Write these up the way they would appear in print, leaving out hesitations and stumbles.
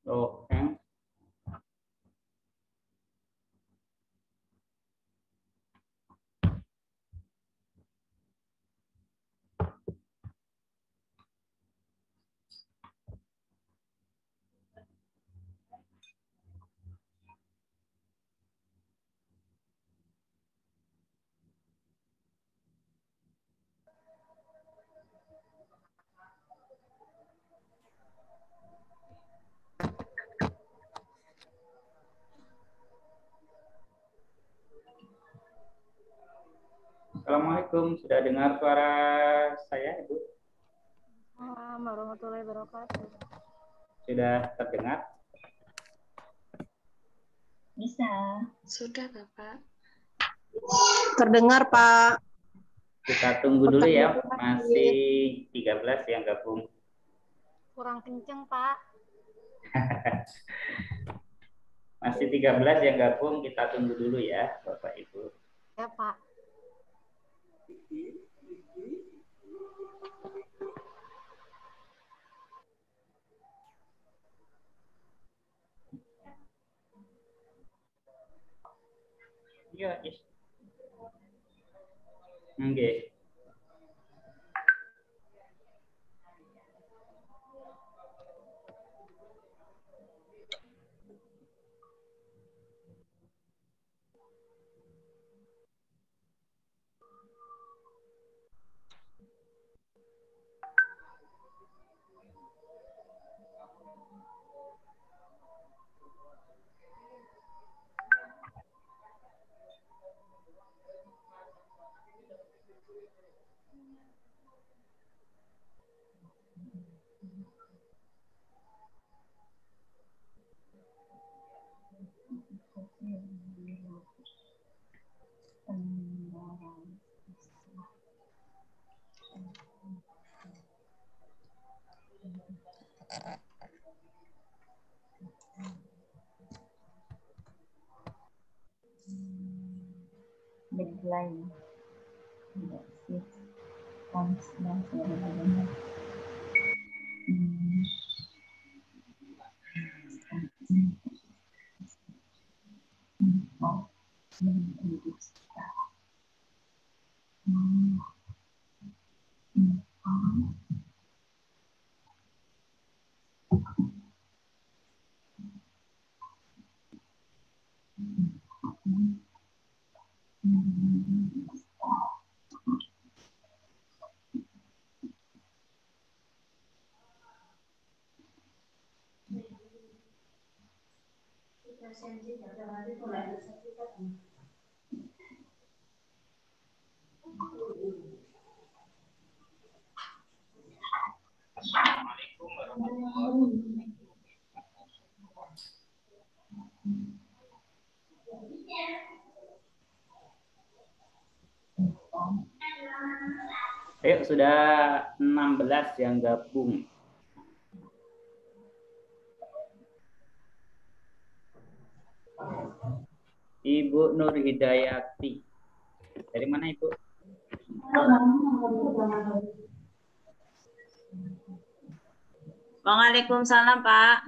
Oke. Assalamualaikum, sudah dengar suara saya, Ibu? Assalamualaikum warahmatullahi wabarakatuh. Sudah terdengar? Bisa. Sudah, Bapak. Terdengar, Pak. Kita tunggu dulu ya, masih 13 yang gabung. Kurang kenceng, Pak. Masih 13 yang gabung, kita tunggu dulu ya, Bapak Ibu. Ya, Pak. Iya, Is. Oke. Deadline. Assalamualaikum warahmatullahi wabarakatuh. Ayo, sudah 16 yang gabung. Ibu Nur Hidayati. Dari mana, Ibu? Waalaikumsalam, Pak.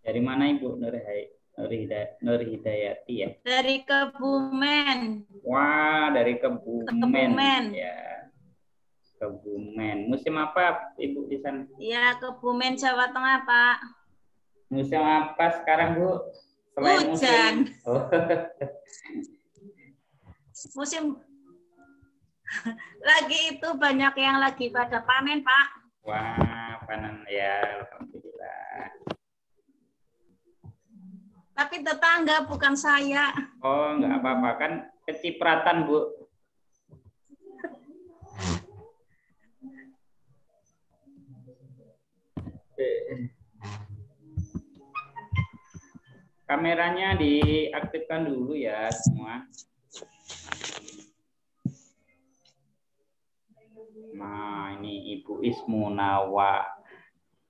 Dari mana, Ibu Nur Hidayati ya? Dari Kebumen. Wah, dari Kebumen. Kebumen. Ya. Kebumen. Musim apa, Ibu, di sana? Ya, Kebumen, Jawa Tengah, Pak. Musim apa sekarang, Bu? Selain Hujan. musim. Oh. Musim lagi itu banyak yang lagi pada panen, Pak. Wah, panen ya, alhamdulillah. Tapi tetangga bukan saya. Oh, nggak apa-apa, kan kecipratan, Bu. Kameranya diaktifkan dulu ya semua. Nah, ini Ibu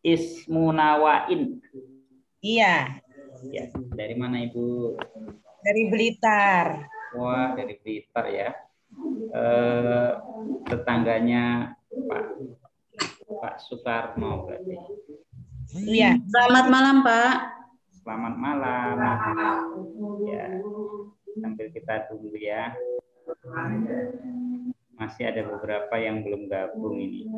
Ismunawain. Iya, Ya, dari mana, Ibu? dari Blitar. Wah, dari Blitar ya. Tetangganya Pak Soekarno berarti. Iya. Selamat malam, Pak. Selamat malam. Ya, sambil kita tunggu ya. Masih ada beberapa yang belum gabung ini.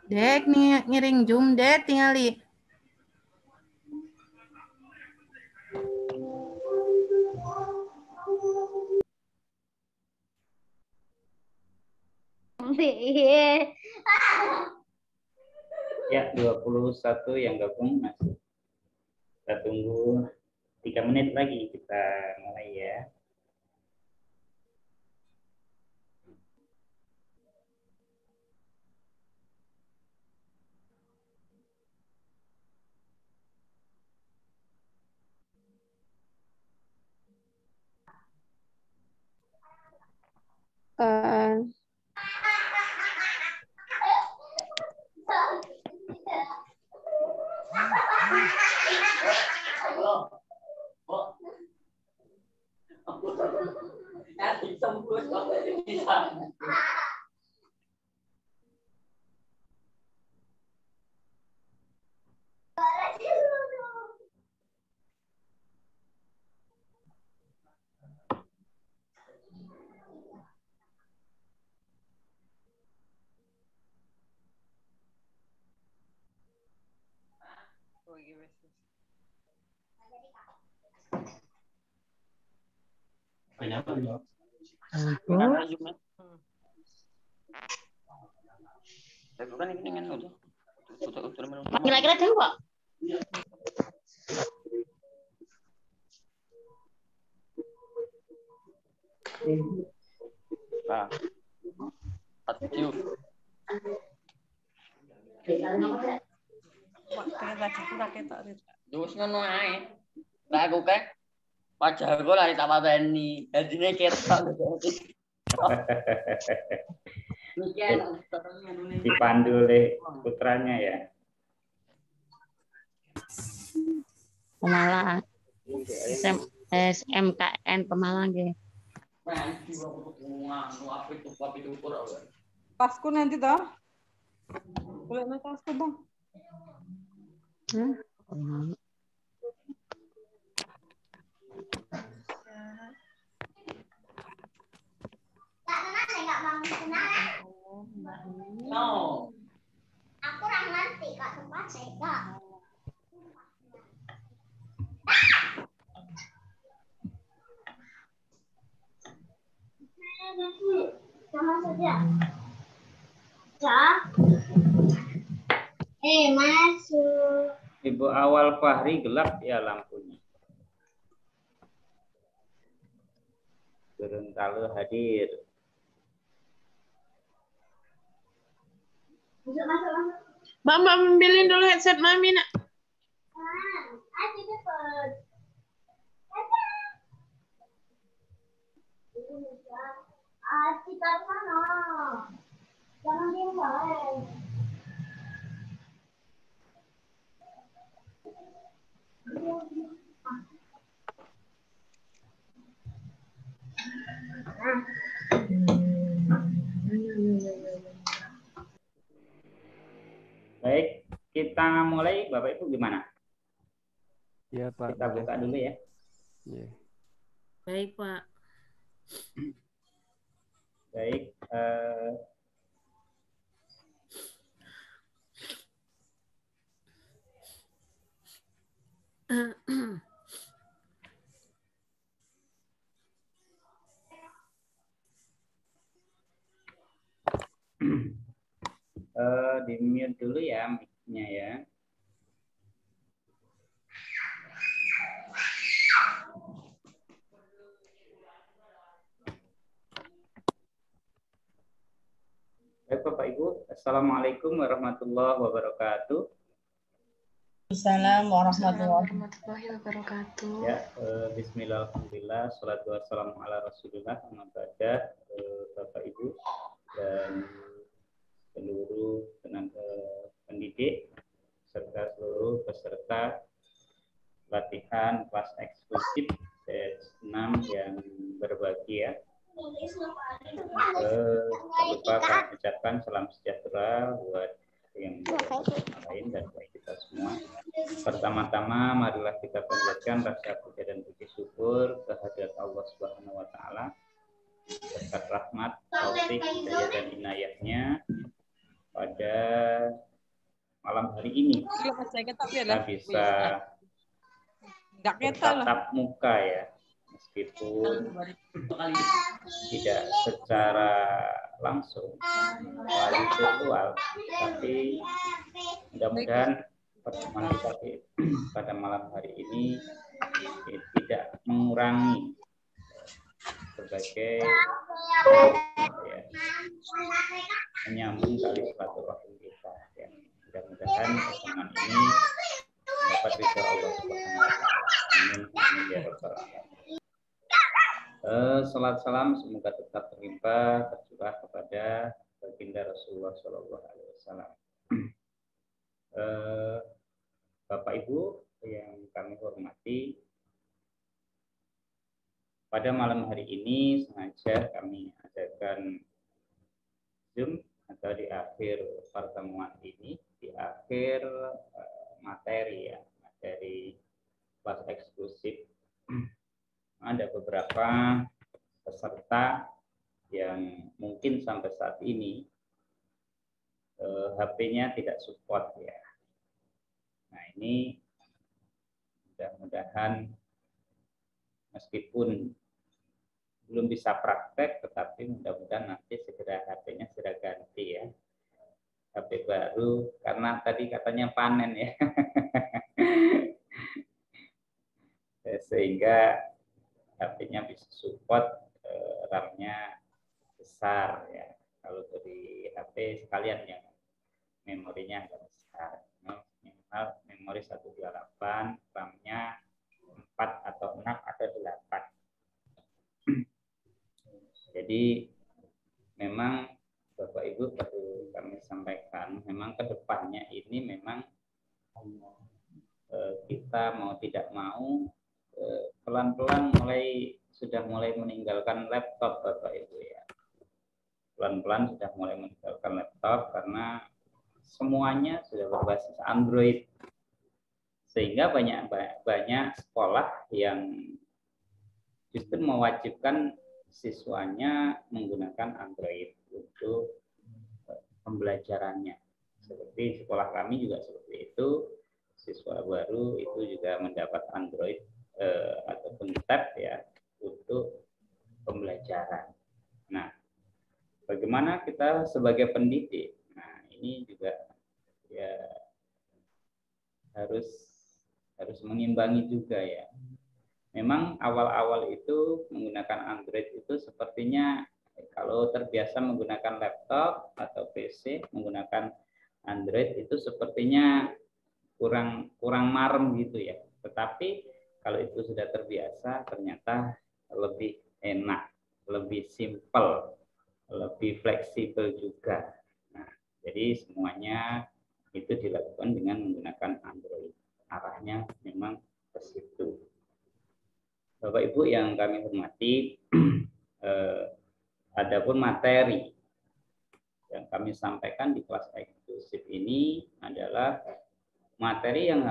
Dek, ngiring Zoom, Dek, tingali. Ya, 21 yang gabung masih. Kita tunggu 3 menit lagi kita mulai ya. Kira-kira tahu Pak? Nah, aduh. Terus ngono ae. Lah aku kan wajahku lari tak pateni. Dadine ketok. Dipandu oleh putranya ya. Pemalang. SMKN Pemalang nggih. Tasku nanti toh. Boleh tasku dong. No. Aku orang ngerti Kak tempat saya Kak. Sama saja. Cak. Masuk. Ibu Awal Fahri gelap ya lampunya. Gorontalo hadir. Masuk. Mbak ambilin dulu headset Mami, nak. Ayo cepet. Kita sana. Jangan diem balik. Baik, kita mulai. Bapak Ibu gimana? Iya Pak. Kita buka dulu ya. Iya. Baik, Pak. Baik. Di mute dulu ya mic-nya ya. Bapak Ibu. Assalamualaikum warahmatullahi wabarakatuh. Assalamualaikum warahmatullahi wabarakatuh. Ya, bismillah, alhamdulillah, salatu wassalamu ala rasulillah, amma ba'da. Bapak Ibu dan seluruh tenaga pendidik serta seluruh peserta latihan kelas eksklusif batch 6 yang berbahagia. Jangan lupa kami ucapkan salam sejahtera buat yang lain dan buat kita semua. Pertama-tama marilah kita panjatkan rasa puja dan puji syukur kehadirat Allah Subhanahu wa taala berkat rahmat, taufik, hidayah dan inayahnya pada malam hari ini kita bisa bertatap muka ya, meskipun tidak secara langsung melalui virtual, tapi mudah-mudahan pertemuan kita pada malam hari ini tidak mengurangi sebagai ya, menyambung tali silaturahim kita. Ya. Mudah-mudahan pertemuan ini dapat ridho Allah Subhanahu wa taala. Amin. Amin ya rabbal alamin. Salat salam semoga tetap terlimpah tercurah kepada baginda Rasulullah Shallallahu Alaihi Wasallam. Bapak Ibu yang kami hormati, pada malam hari ini sengaja kami adakan Zoom atau di akhir pertemuan ini, di akhir materi ya, materi kelas eksklusif. Ada beberapa peserta yang mungkin sampai saat ini HP-nya tidak support ya. Nah ini mudah-mudahan meskipun belum bisa praktek, tetapi mudah-mudahan nanti segera HP-nya segera ganti ya. HP baru, karena tadi katanya panen ya. Sehingga HP-nya bisa support, RAM-nya besar ya. Kalau dari HP sekalian yang memorinya agak besar. Minimal memori 128, RAM-nya 4 atau 6 atau 8. Jadi memang Bapak Ibu perlu kami sampaikan, memang kedepannya ini memang kita mau tidak mau pelan-pelan sudah mulai meninggalkan laptop Bapak Ibu ya. Pelan-pelan sudah mulai meninggalkan laptop karena semuanya sudah berbasis Android. Sehingga banyak sekolah yang justru mewajibkan siswanya menggunakan Android untuk pembelajarannya. Seperti sekolah kami juga seperti itu, siswa baru itu juga mendapat Android ataupun tab ya untuk pembelajaran. Nah, bagaimana kita sebagai pendidik? Nah, ini juga ya harus mengimbangi juga ya. Memang awal-awal itu menggunakan Android itu sepertinya kalau terbiasa menggunakan laptop atau PC menggunakan Android itu sepertinya kurang marem gitu ya. Tetapi kalau itu sudah terbiasa ternyata lebih enak, lebih simpel, lebih fleksibel juga. Nah, jadi semuanya itu dilakukan dengan menggunakan Android. Arahnya memang ke situ. Bapak Ibu yang kami hormati, adapun materi yang kami sampaikan di kelas eksklusif ini adalah materi yang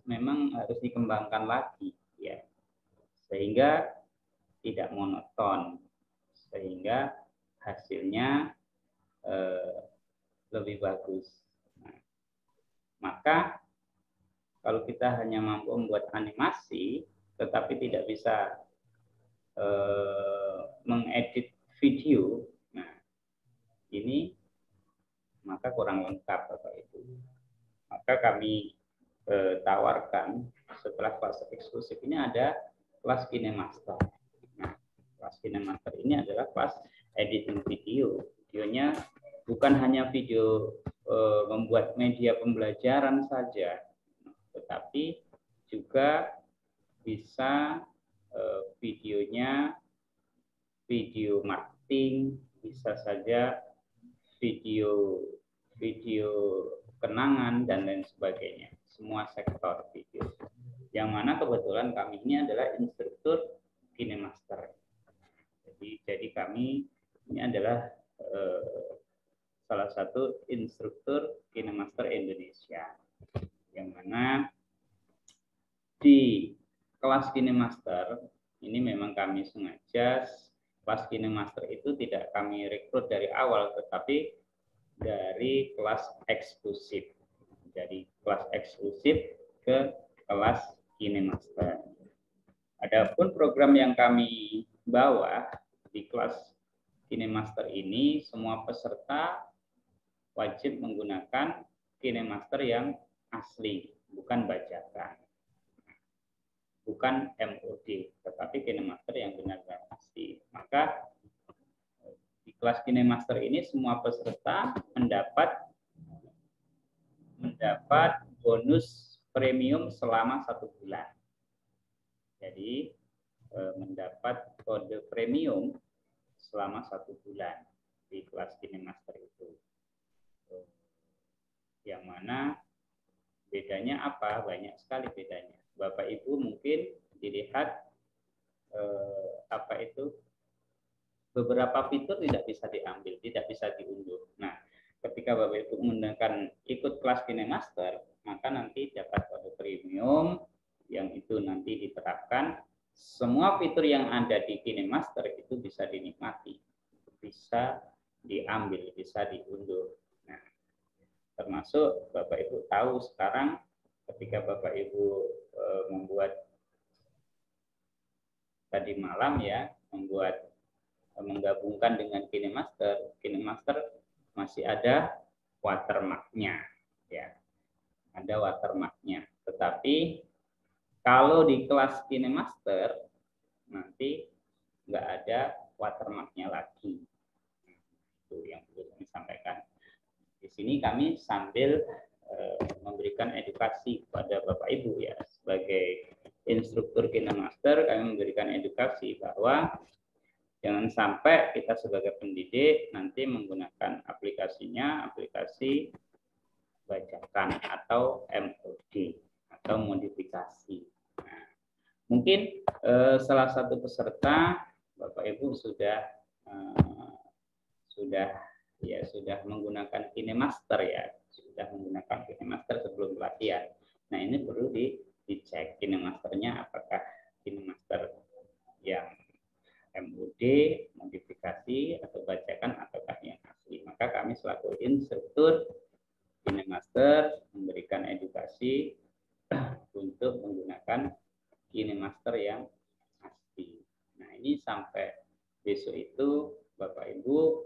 memang harus dikembangkan lagi ya, sehingga tidak monoton, sehingga hasilnya lebih bagus. Nah, maka kalau kita hanya mampu membuat animasi tetapi tidak bisa mengedit video, nah ini maka kurang lengkap Bapak Ibu. Maka kami tawarkan setelah kelas eksklusif ini ada kelas KineMaster. Nah, kelas KineMaster ini adalah kelas editing video Videonya bukan hanya video membuat media pembelajaran saja, tetapi juga bisa videonya video marketing, bisa saja video kenangan dan lain sebagainya. Semua sektor video. Yang mana kebetulan kami ini adalah instruktur KineMaster. Jadi kami ini adalah salah satu instruktur KineMaster Indonesia. Yang mana di kelas KineMaster ini memang kami sengaja kelas KineMaster itu tidak kami rekrut dari awal, tetapi dari kelas eksklusif. Jadi kelas eksklusif ke kelas KineMaster. Adapun program yang kami bawa di kelas KineMaster ini, semua peserta wajib menggunakan KineMaster yang asli, bukan bajakan. Bukan MOD, tetapi KineMaster yang benar-benar asli. Maka di kelas KineMaster ini semua peserta mendapat bonus premium selama 1 bulan. Jadi mendapat kode premium selama 1 bulan di kelas KineMaster itu. Yang mana bedanya apa? Banyak sekali bedanya. Bapak Ibu mungkin dilihat beberapa fitur tidak bisa diambil, tidak bisa diunduh. Nah, ketika Bapak Ibu menggunakan ikut kelas KineMaster, maka nanti dapat kode premium yang itu nanti diterapkan. Semua fitur yang ada di KineMaster itu bisa dinikmati, bisa diambil, bisa diunduh. Nah, termasuk Bapak Ibu tahu sekarang ketika Bapak Ibu membuat tadi malam ya, menggabungkan dengan KineMaster masih ada watermark-nya ya. Ada watermark-nya. Tetapi kalau di kelas KineMaster nanti nggak ada watermark-nya lagi. Itu yang perlu kami sampaikan. Di sini kami sambil memberikan edukasi kepada Bapak Ibu ya, sebagai instruktur KineMaster kami memberikan edukasi bahwa jangan sampai kita sebagai pendidik nanti menggunakan aplikasinya aplikasi bajakan atau MOD atau modifikasi. Nah, mungkin salah satu peserta Bapak Ibu sudah menggunakan KineMaster ya, sudah menggunakan KineMaster sebelum pelatihan. Nah, ini perlu dicek KineMasternya apakah KineMaster yang MOD, modifikasi atau bajakan ataukah yang asli. Maka kami selaku instruktur KineMaster memberikan edukasi untuk menggunakan KineMaster yang asli. Nah, ini sampai besok itu Bapak Ibu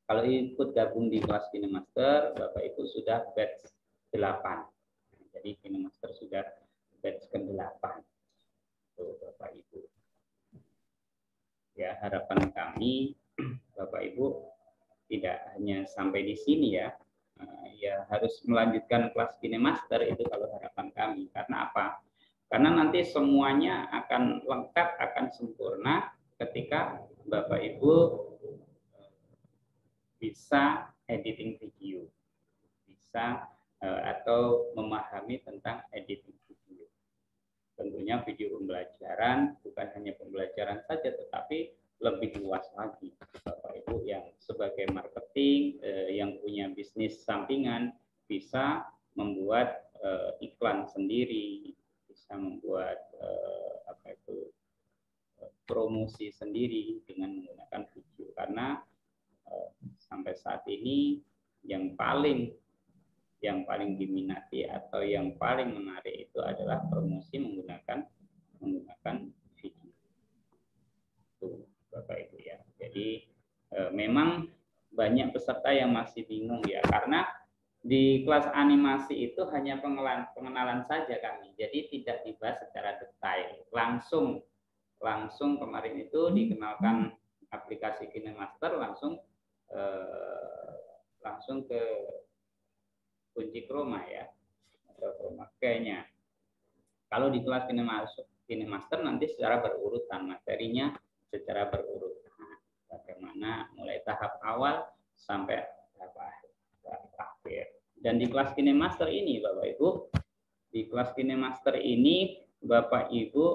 kalau ikut gabung di kelas KineMaster, Bapak Ibu sudah batch 8. Jadi KineMaster sudah batch ke-8. Tuh, Bapak Ibu. Ya, harapan kami Bapak Ibu tidak hanya sampai di sini ya. Ya harus melanjutkan kelas KineMaster itu kalau harapan kami. Karena apa? Karena nanti semuanya akan lengkap, akan sempurna ketika Bapak Ibu bisa editing video, bisa atau memahami tentang editing video. Tentunya video pembelajaran bukan hanya pembelajaran saja, tetapi lebih luas lagi. Bapak Ibu yang sebagai marketing, yang punya bisnis sampingan, bisa membuat iklan sendiri, bisa membuat promosi sendiri dengan menggunakan video. Karena sampai saat ini yang paling diminati atau yang paling menarik itu adalah promosi menggunakan video. Tuh, Bapak Ibu ya. Jadi memang banyak peserta yang masih bingung ya, karena di kelas animasi itu hanya pengenalan saja kami. Jadi tidak dibahas secara detail. Langsung kemarin itu dikenalkan aplikasi KineMaster, langsung langsung ke kunci kroma ya, atau kroma kayaknya. Kalau di kelas KineMaster nanti secara berurutan, materinya secara berurutan. Bagaimana mulai tahap awal sampai tahap akhir. Dan di kelas KineMaster ini Bapak Ibu, di kelas KineMaster ini Bapak Ibu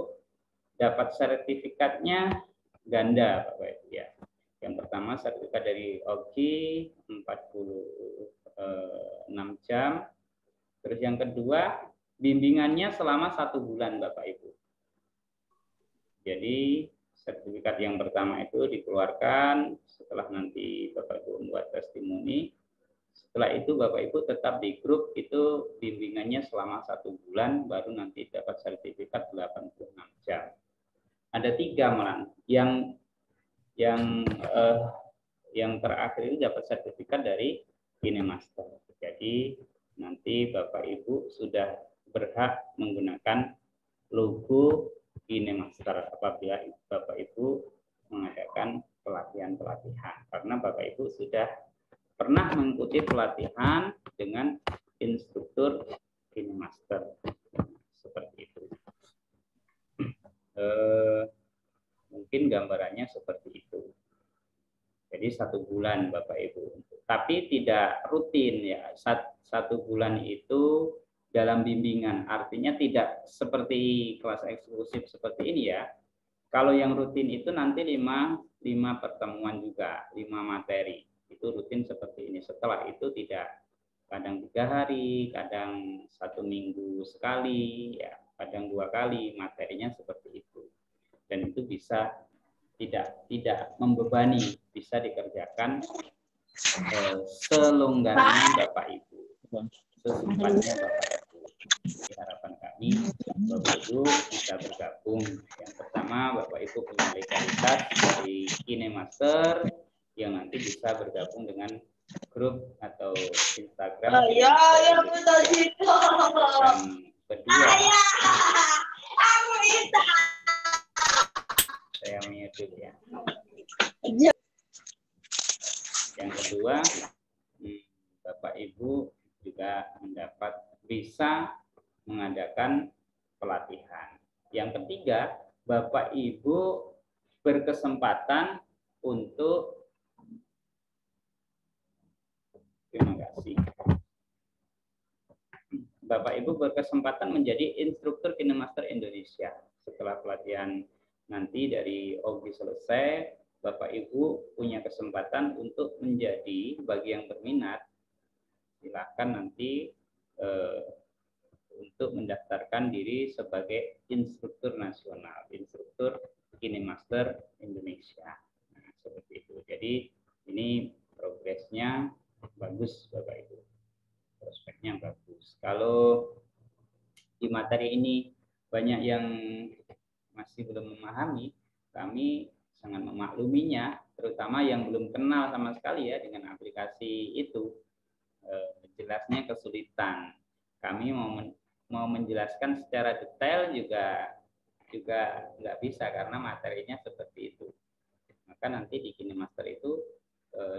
dapat sertifikatnya ganda Bapak Ibu ya. Yang pertama sertifikat dari OGI 46 jam. Terus yang kedua bimbingannya selama 1 bulan Bapak Ibu. Jadi sertifikat yang pertama itu dikeluarkan setelah nanti Bapak Ibu membuat testimoni. Setelah itu Bapak Ibu tetap di grup itu bimbingannya selama 1 bulan baru nanti dapat sertifikat 86 jam. Ada 3 malah yang terakhir ini dapat sertifikat dari KineMaster. Jadi nanti Bapak Ibu sudah berhak menggunakan logo KineMaster apabila Bapak Ibu mengadakan pelatihan-pelatihan. Karena Bapak Ibu sudah pernah mengikuti pelatihan dengan instruktur KineMaster. Seperti itu. Mungkin gambarannya seperti itu. Jadi 1 bulan Bapak Ibu. Tapi tidak rutin ya. 1 bulan itu dalam bimbingan. Artinya tidak seperti kelas eksklusif seperti ini ya. Kalau yang rutin itu nanti 5 pertemuan juga, 5 materi. Itu rutin seperti ini. Setelah itu tidak. Kadang 3 hari, kadang 1 minggu sekali, ya, kadang 2 kali materinya seperti itu. Dan itu bisa tidak membebani, bisa dikerjakan selonggarnya Bapak Ibu, sesempatnya Bapak Ibu. Harapan kami Bapak Ibu bisa bergabung. Yang pertama Bapak Ibu punya legalitas dari KineMaster yang nanti bisa bergabung dengan grup atau Instagram. Dan kedua, saya mute ya. Yang kedua, Bapak Ibu juga bisa mengadakan pelatihan. Yang ketiga, Bapak Ibu berkesempatan untuk Bapak Ibu berkesempatan menjadi instruktur KineMaster Indonesia. Setelah pelatihan nanti dari OGI selesai, Bapak Ibu punya kesempatan untuk menjadi bagi yang berminat, silakan nanti untuk mendaftarkan diri sebagai instruktur nasional, instruktur KineMaster Indonesia. Nah, seperti itu. Jadi ini progresnya bagus Bapak Ibu, prospeknya bagus. Kalau di materi ini banyak yang masih belum memahami, kami sangat memakluminya, terutama yang belum kenal sama sekali ya dengan aplikasi itu. Jelasnya kesulitan. Kami mau menjelaskan secara detail juga nggak bisa karena materinya seperti itu. Maka nanti di KineMaster itu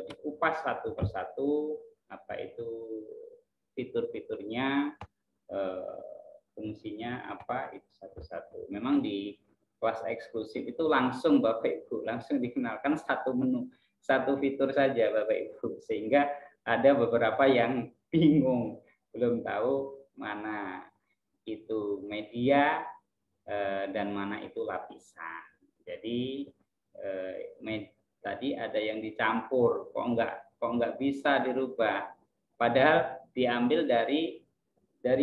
dikupas satu persatu apa itu fitur-fiturnya, fungsinya apa itu satu-satu. Memang di kelas eksklusif itu langsung Bapak Ibu langsung dikenalkan satu menu, satu fitur saja Bapak Ibu, sehingga ada beberapa yang bingung, belum tahu mana itu media dan mana itu lapisan. Jadi tadi ada yang dicampur, kok nggak bisa dirubah, padahal diambil dari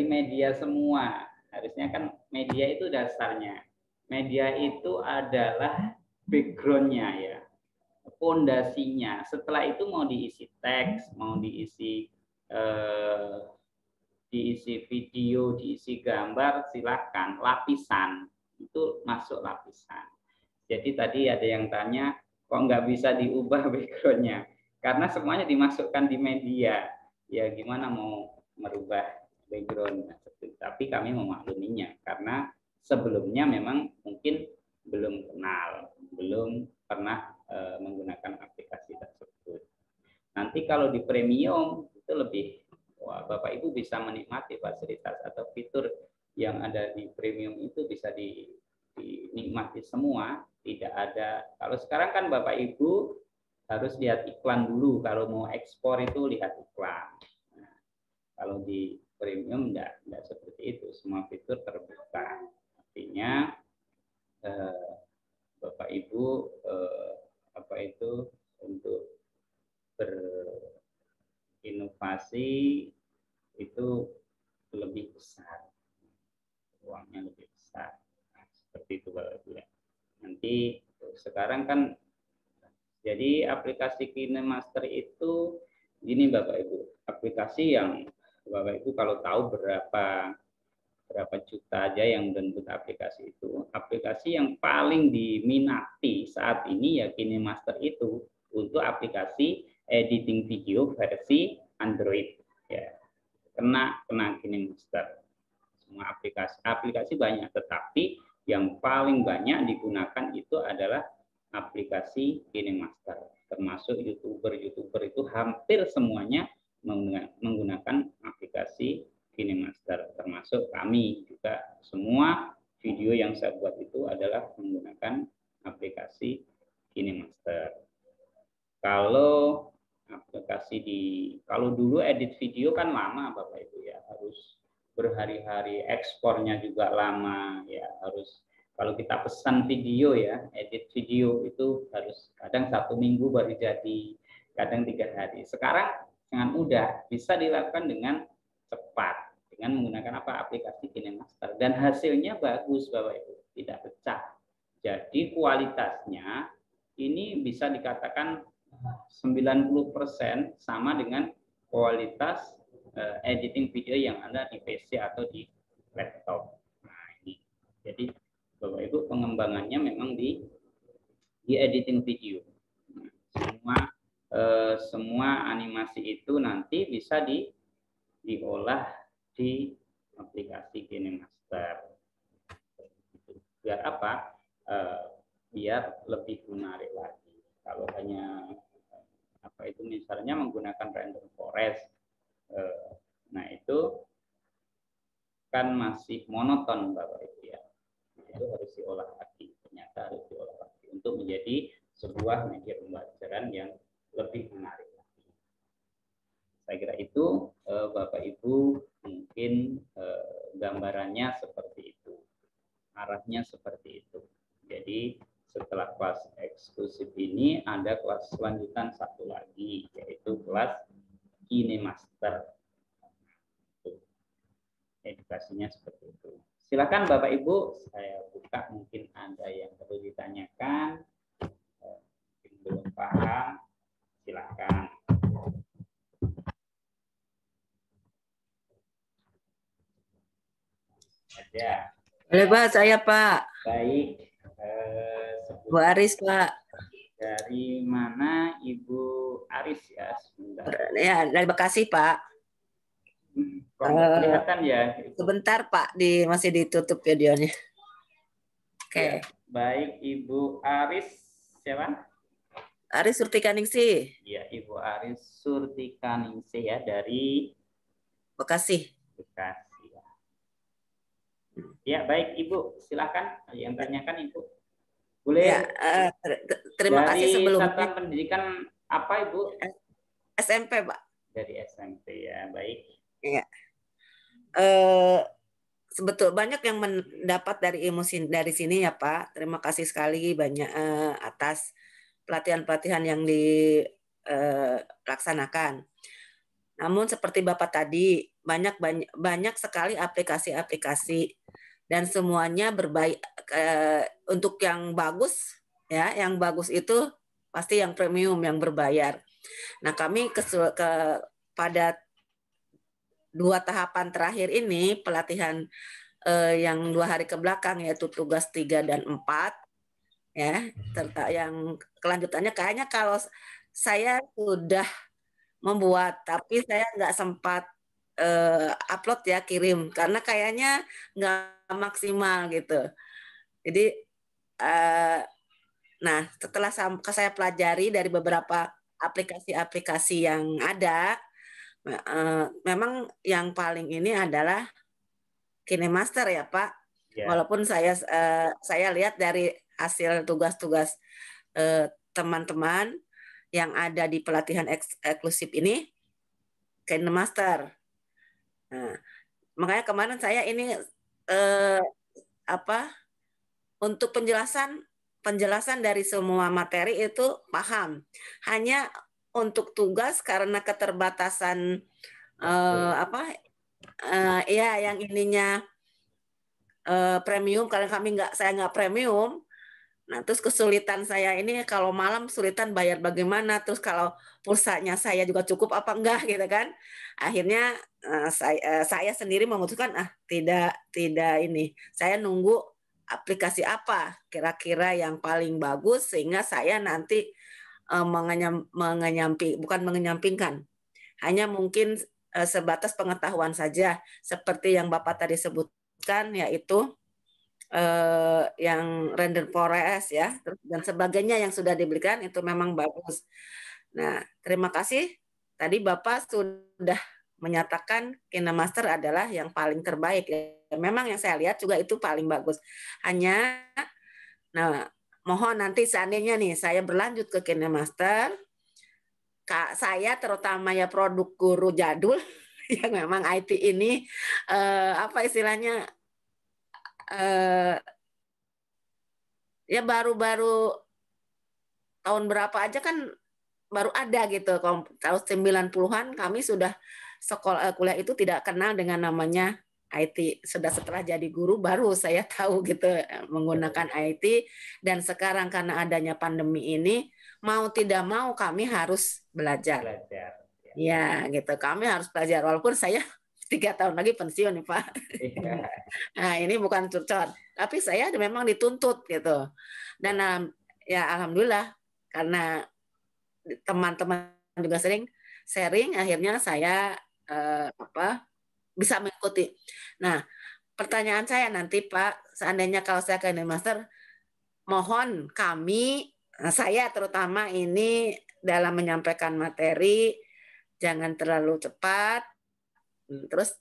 media semua. Harusnya kan media itu dasarnya. Media itu adalah background-nya ya, fondasinya. Setelah itu mau diisi teks, mau diisi video, diisi gambar, silakan. Lapisan itu masuk lapisan. Jadi tadi ada yang tanya, kok nggak bisa diubah background-nya? Karena semuanya dimasukkan di media. Ya gimana mau merubah background? Tapi kami memakluminya karena sebelumnya memang mungkin belum kenal, belum pernah menggunakan aplikasi tersebut. Nanti kalau di premium itu lebih, wah, Bapak Ibu bisa menikmati fasilitas atau fitur yang ada di premium itu bisa dinikmati semua, tidak ada. Kalau sekarang kan Bapak Ibu harus lihat iklan dulu, kalau mau ekspor itu lihat iklan. Nah, kalau di premium enggak seperti itu, semua fitur terbuka. Artinya Bapak Ibu apa itu untuk berinovasi itu lebih besar, uangnya lebih besar. Nah, seperti itu Bapak Ibu ya. Nanti sekarang kan jadi aplikasi KineMaster itu gini Bapak Ibu, aplikasi yang Bapak Ibu kalau tahu berapa juta aja yang download aplikasi itu. Aplikasi yang paling diminati saat ini ya KineMaster itu untuk aplikasi editing video versi Android ya. Kena KineMaster. Semua aplikasi banyak, tetapi yang paling banyak digunakan itu adalah aplikasi KineMaster. Termasuk YouTuber itu hampir semuanya menggunakan aplikasi KineMaster, termasuk kami juga. Semua video yang saya buat itu adalah menggunakan aplikasi KineMaster. Kalau kalau dulu edit video kan lama Bapak Ibu ya, harus berhari-hari, ekspornya juga lama ya, harus kalau kita pesan video ya, edit video itu harus kadang 1 minggu baru jadi, kadang 3 hari. Sekarang sangat mudah, bisa dilakukan dengan cepat dengan menggunakan aplikasi KineMaster, dan hasilnya bagus Bapak Ibu, tidak pecah. Jadi kualitasnya ini bisa dikatakan 90% sama dengan kualitas editing video yang ada di PC atau di laptop. Nah, ini. Jadi Bapak Ibu pengembangannya memang di editing video. Nah, semua animasi itu nanti bisa diolah di aplikasi KineMaster. Biar apa? Biar lebih menarik lagi. Kalau hanya apa itu misalnya menggunakan render forest, nah itu kan masih monoton Bapak Ibu ya. Nah, itu harus diolah lagi. Ternyata harus diolah lagi untuk menjadi sebuah media pembelajaran yang lebih menarik lagi. Saya kira itu Bapak Ibu mungkin gambarannya seperti itu, arahnya seperti itu. Jadi setelah kelas eksklusif ini ada kelas lanjutan satu lagi, yaitu kelas KineMaster. Edukasinya seperti itu. Silakan Bapak Ibu, saya buka, mungkin ada yang perlu ditanyakan, mungkin belum paham, silakan. Ada. Boleh Pak, saya Pak. Baik. Bu Aris Pak. Dari mana Ibu Aris ya? Sebentar. Ya, dari Bekasi Pak. Kok kelihatan ya? Sebentar Pak, masih ditutup videonya. Oke. Ya, baik Ibu Aris siapa? Aris Surtikaningsih. Ya, Ibu Aris Surtikaningsih ya, dari Bekasi. Bekasi. Ya, baik Ibu, silakan yang tanyakan Ibu. Boleh. Ya, terima kasih sebelumnya. Dari Satuan Pendidikan apa Ibu? SMP Pak. Dari SMP ya, baik. Ya. Sebetulnya banyak yang mendapat dari ilmu dari sini ya Pak. Terima kasih sekali banyak atas pelatihan-pelatihan yang dilaksanakan. Namun seperti Bapak tadi, banyak sekali aplikasi-aplikasi dan semuanya berbaik untuk yang bagus ya, yang bagus itu pasti yang premium, yang berbayar. Nah, kami pada 2 tahapan terakhir ini pelatihan yang 2 hari ke belakang, yaitu tugas 3 dan 4 ya, serta yang kelanjutannya kayaknya kalau saya sudah membuat, tapi saya nggak sempat upload ya, kirim karena kayaknya nggak maksimal gitu. Jadi nah setelah saya pelajari dari beberapa aplikasi-aplikasi yang ada, memang yang paling ini adalah KineMaster ya Pak. Ya. Walaupun saya lihat dari hasil tugas-tugas teman-teman yang ada di pelatihan eksklusif ini, KineMaster. Nah, makanya kemarin saya ini untuk penjelasan dari semua materi itu paham. Hanya untuk tugas karena keterbatasan ya yang ininya premium, karena saya nggak premium. Nah, terus kesulitan saya ini kalau malam sulitan bayar bagaimana, terus kalau pulsanya saya juga cukup apa enggak gitu kan. Akhirnya saya sendiri memutuskan tidak ini. Saya nunggu aplikasi apa kira-kira yang paling bagus sehingga saya nanti bukan mengenyampingkan. Hanya mungkin sebatas pengetahuan saja seperti yang Bapak tadi sebutkan, yaitu yang render forest ya dan sebagainya yang sudah diberikan itu memang bagus. Nah, terima kasih. Tadi Bapak sudah menyatakan KineMaster adalah yang paling terbaik. Ya, memang yang saya lihat juga itu paling bagus. Hanya, mohon nanti seandainya nih saya berlanjut ke KineMaster, saya terutama ya produk guru jadul yang memang IT ini istilahnya ya baru-baru tahun berapa aja kan baru ada gitu. Tahun 90-an kami sudah kuliah itu tidak kenal dengan namanya IT. Sudah setelah jadi guru baru saya tahu gitu menggunakan IT, dan sekarang karena adanya pandemi ini mau tidak mau kami harus belajar. Ya gitu, kami harus belajar walaupun saya 3 tahun lagi pensiun nih Pak. Nah ini bukan curcol, tapi saya memang dituntut gitu. Dan ya alhamdulillah karena teman-teman juga sering sharing, akhirnya saya bisa mengikuti. Nah, pertanyaan saya nanti Pak, seandainya kalau saya ke KineMaster, mohon saya terutama ini dalam menyampaikan materi jangan terlalu cepat. Terus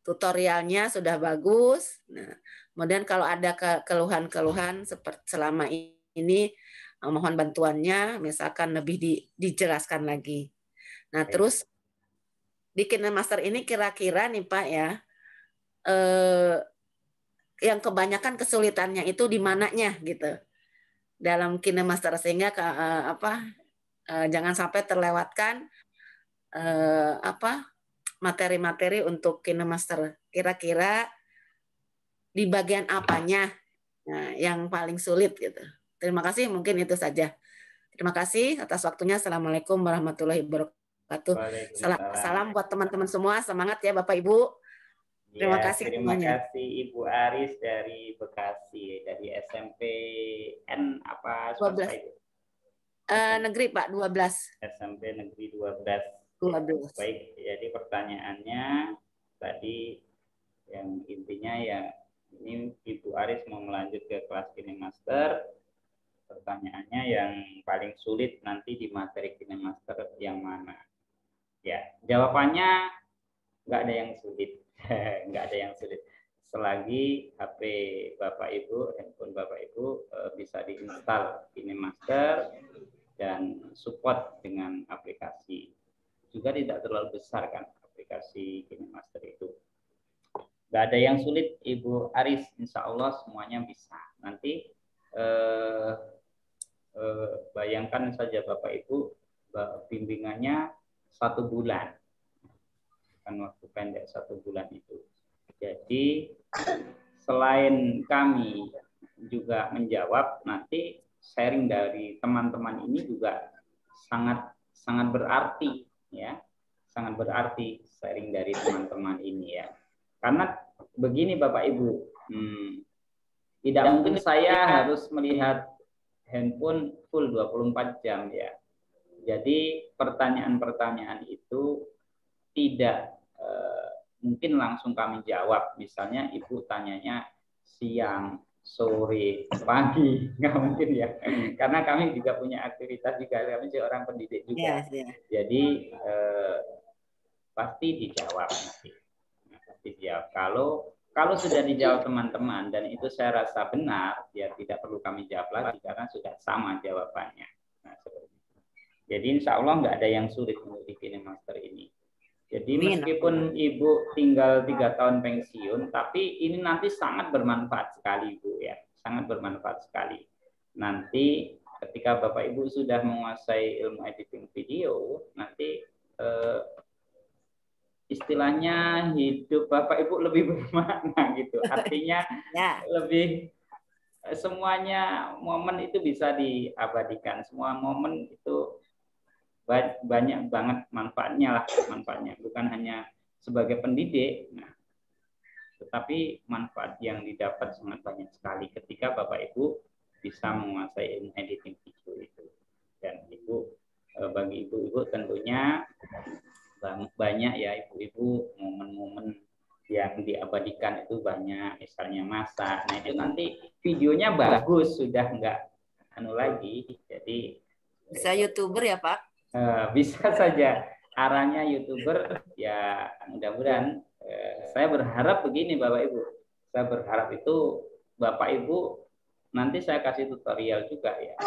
tutorialnya sudah bagus. Nah, kemudian kalau ada keluhan-keluhan seperti selama ini, mohon bantuannya, misalkan lebih dijelaskan lagi. Nah, terus di KineMaster ini kira-kira nih Pak ya, yang kebanyakan kesulitannya itu di mananya gitu dalam KineMaster sehingga jangan sampai terlewatkan materi-materi untuk KineMaster. Kira-kira di bagian apanya yang paling sulit gitu. Terima kasih, mungkin itu saja. Terima kasih atas waktunya. Assalamualaikum warahmatullahi wabarakatuh. Salam buat teman-teman semua. Semangat ya Bapak Ibu. Terima kasih semuanya. Terima kasih Ibu Aris dari Bekasi, dari SMP N apa? 12. Negeri Pak, 12. SMP Negeri 12. Baik, jadi pertanyaannya tadi yang intinya ya ini Ibu Aris mau melanjut ke kelas KineMaster. Pertanyaannya yang paling sulit nanti di materi KineMaster yang mana? Ya, jawabannya nggak ada yang sulit, nggak ada yang sulit. Selagi HP Bapak Ibu, handphone Bapak Ibu bisa diinstal KineMaster dan support dengan aplikasi. Juga tidak terlalu besar kan aplikasi KineMaster itu. Nggak ada yang sulit Ibu Aris, insya Allah semuanya bisa. Nanti bayangkan saja Bapak Ibu bimbingannya 1 bulan, kan waktu pendek 1 bulan itu. Jadi selain kami juga menjawab, nanti sharing dari teman-teman ini juga sangat berarti ya, sangat berarti sharing dari teman-teman ini ya. Karena begini Bapak Ibu, tidak mungkin saya harus melihat handphone full 24 jam ya. Jadi pertanyaan-pertanyaan itu tidak mungkin langsung kami jawab. Misalnya Ibu tanyanya siang, sore, pagi, nggak mungkin ya. Karena kami juga punya aktivitas juga, kami seorang pendidik juga. Jadi pasti dijawab nanti. Nah, pasti dijawab. Kalau sudah dijawab teman-teman dan itu saya rasa benar, ya tidak perlu kami jawab lagi karena sudah sama jawabannya. Nah, seperti itu. Jadi insya Allah nggak ada yang sulit untuk di KineMaster ini. Jadi meskipun Ibu tinggal 3 tahun pensiun, tapi ini nanti sangat bermanfaat sekali, Bu ya, sangat bermanfaat sekali. Nanti ketika Bapak Ibu sudah menguasai ilmu editing video, nanti istilahnya hidup Bapak Ibu lebih bermakna gitu. Artinya lebih semuanya momen itu bisa diabadikan, semua momen itu banyak banget manfaatnya bukan hanya sebagai pendidik, nah, tetapi manfaat yang didapat sangat banyak sekali ketika Bapak Ibu bisa menguasai ilmu editing video itu. Dan bagi ibu-ibu tentunya banyak ya ibu-ibu momen-momen yang diabadikan itu banyak, misalnya masak, nah itu nanti videonya bagus, sudah enggak lagi, jadi bisa YouTuber ya Pak? Bisa saja arahnya YouTuber ya, mudah-mudahan saya berharap begini Bapak Ibu, saya berharap itu Bapak Ibu nanti saya kasih tutorial juga ya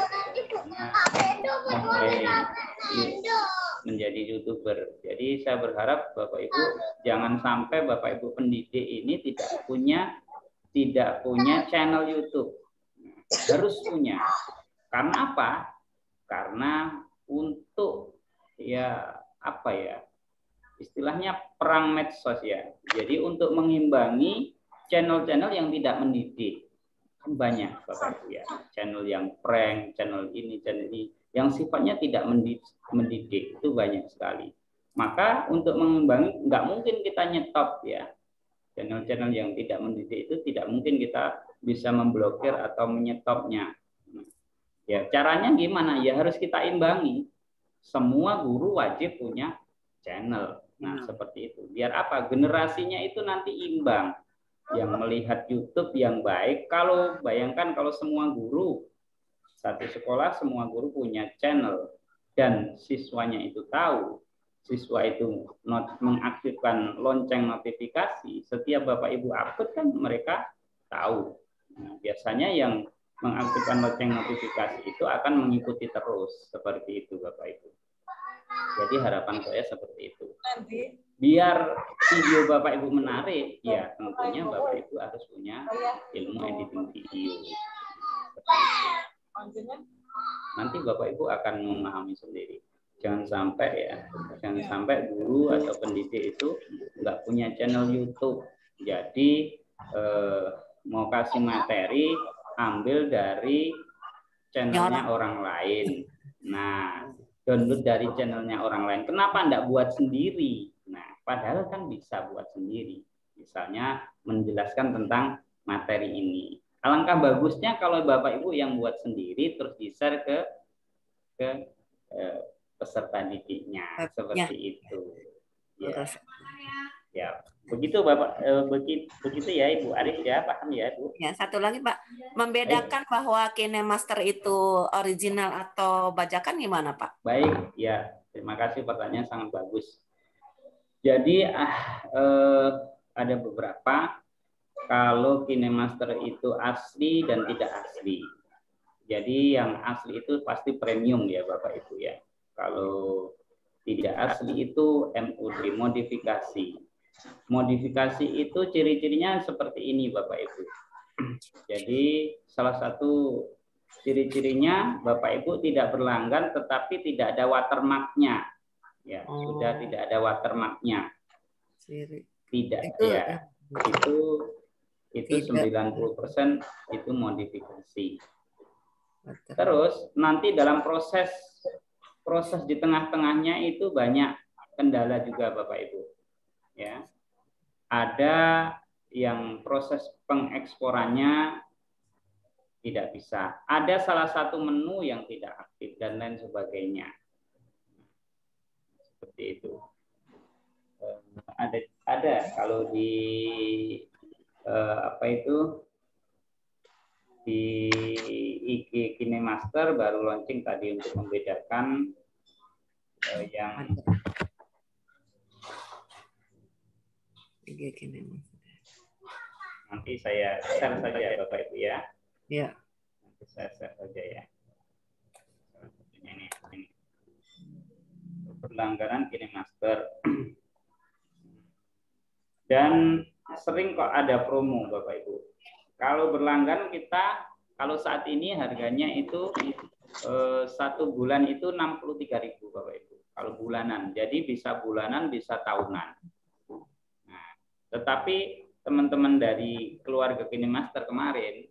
menjadi YouTuber. Jadi saya berharap Bapak Ibu jangan sampai Bapak Ibu pendidik ini tidak punya channel YouTube. Harus punya. Karena apa? Karena untuk istilahnya perang medsos ya. Jadi untuk mengimbangi channel-channel yang tidak mendidik. Kan banyak Bapak Ibu ya. Channel yang prank, channel ini yang sifatnya tidak mendidik itu banyak sekali. Maka untuk mengimbangi nggak mungkin kita nyetop ya. Channel-channel yang tidak mendidik itu tidak mungkin kita bisa memblokir atau menyetopnya. Ya, caranya gimana? Ya harus kita imbangi. Semua guru wajib punya channel. Nah, seperti itu. Biar apa? Generasinya itu nanti imbang. Yang melihat YouTube yang baik, bayangkan kalau semua guru satu sekolah, semua guru punya channel dan siswanya itu tahu, siswa itu mengaktifkan lonceng notifikasi, setiap Bapak Ibu upload kan mereka tahu. Nah, biasanya yang mengaktifkan lonceng notifikasi itu akan mengikuti terus, seperti itu Bapak Ibu. Jadi harapan saya seperti itu. Biar video Bapak Ibu menarik, ya tentunya Bapak Ibu harus punya ilmu editing video. Nanti Bapak Ibu akan memahami sendiri. Jangan sampai guru atau pendidik itu nggak punya channel YouTube. Jadi mau kasih materi ambil dari channelnya orang lain. Nah, download dari channelnya orang lain. Kenapa enggak buat sendiri? Nah, padahal kan bisa buat sendiri. Misalnya menjelaskan tentang materi ini. Alangkah bagusnya kalau Bapak Ibu yang buat sendiri terus di-share ke peserta didiknya. Seperti itu. Ya. Ya, begitu Bapak, begitu ya Ibu Aris ya, paham ya Bu? Ya, satu lagi Pak, membedakan bahwa KineMaster itu original atau bajakan gimana Pak? Baik, ya terima kasih pertanyaan sangat bagus. Jadi ada beberapa, kalau KineMaster itu asli dan tidak asli. Jadi yang asli itu pasti premium ya Bapak Ibu ya. Kalau tidak asli itu MUD, modifikasi. Modifikasi itu ciri-cirinya seperti ini Bapak Ibu. Jadi salah satu ciri-cirinya Bapak Ibu tidak berlanggan tetapi tidak ada watermarknya. Ya, sudah tidak ada watermarknya. Tidak ya. Itu 90% itu modifikasi. Terus nanti dalam proses di tengah-tengahnya itu banyak kendala juga Bapak Ibu. Ya, ada yang proses pengeksporannya tidak bisa. Ada salah satu menu yang tidak aktif dan lain sebagainya. Seperti itu. Ada kalau di di IG KineMaster baru launching tadi untuk membedakan yang nanti saya share saja ya Bapak Ibu ya. Iya. Nanti saya share saja ya. Ini. Berlangganan KineMaster. Dan sering kok ada promo Bapak Ibu. Kalau berlangganan kita, kalau saat ini harganya itu 1 bulan itu 63.000 Bapak Ibu. Kalau bulanan, jadi bisa bulanan, bisa tahunan. Nah, tetapi teman-teman dari keluarga KineMaster kemarin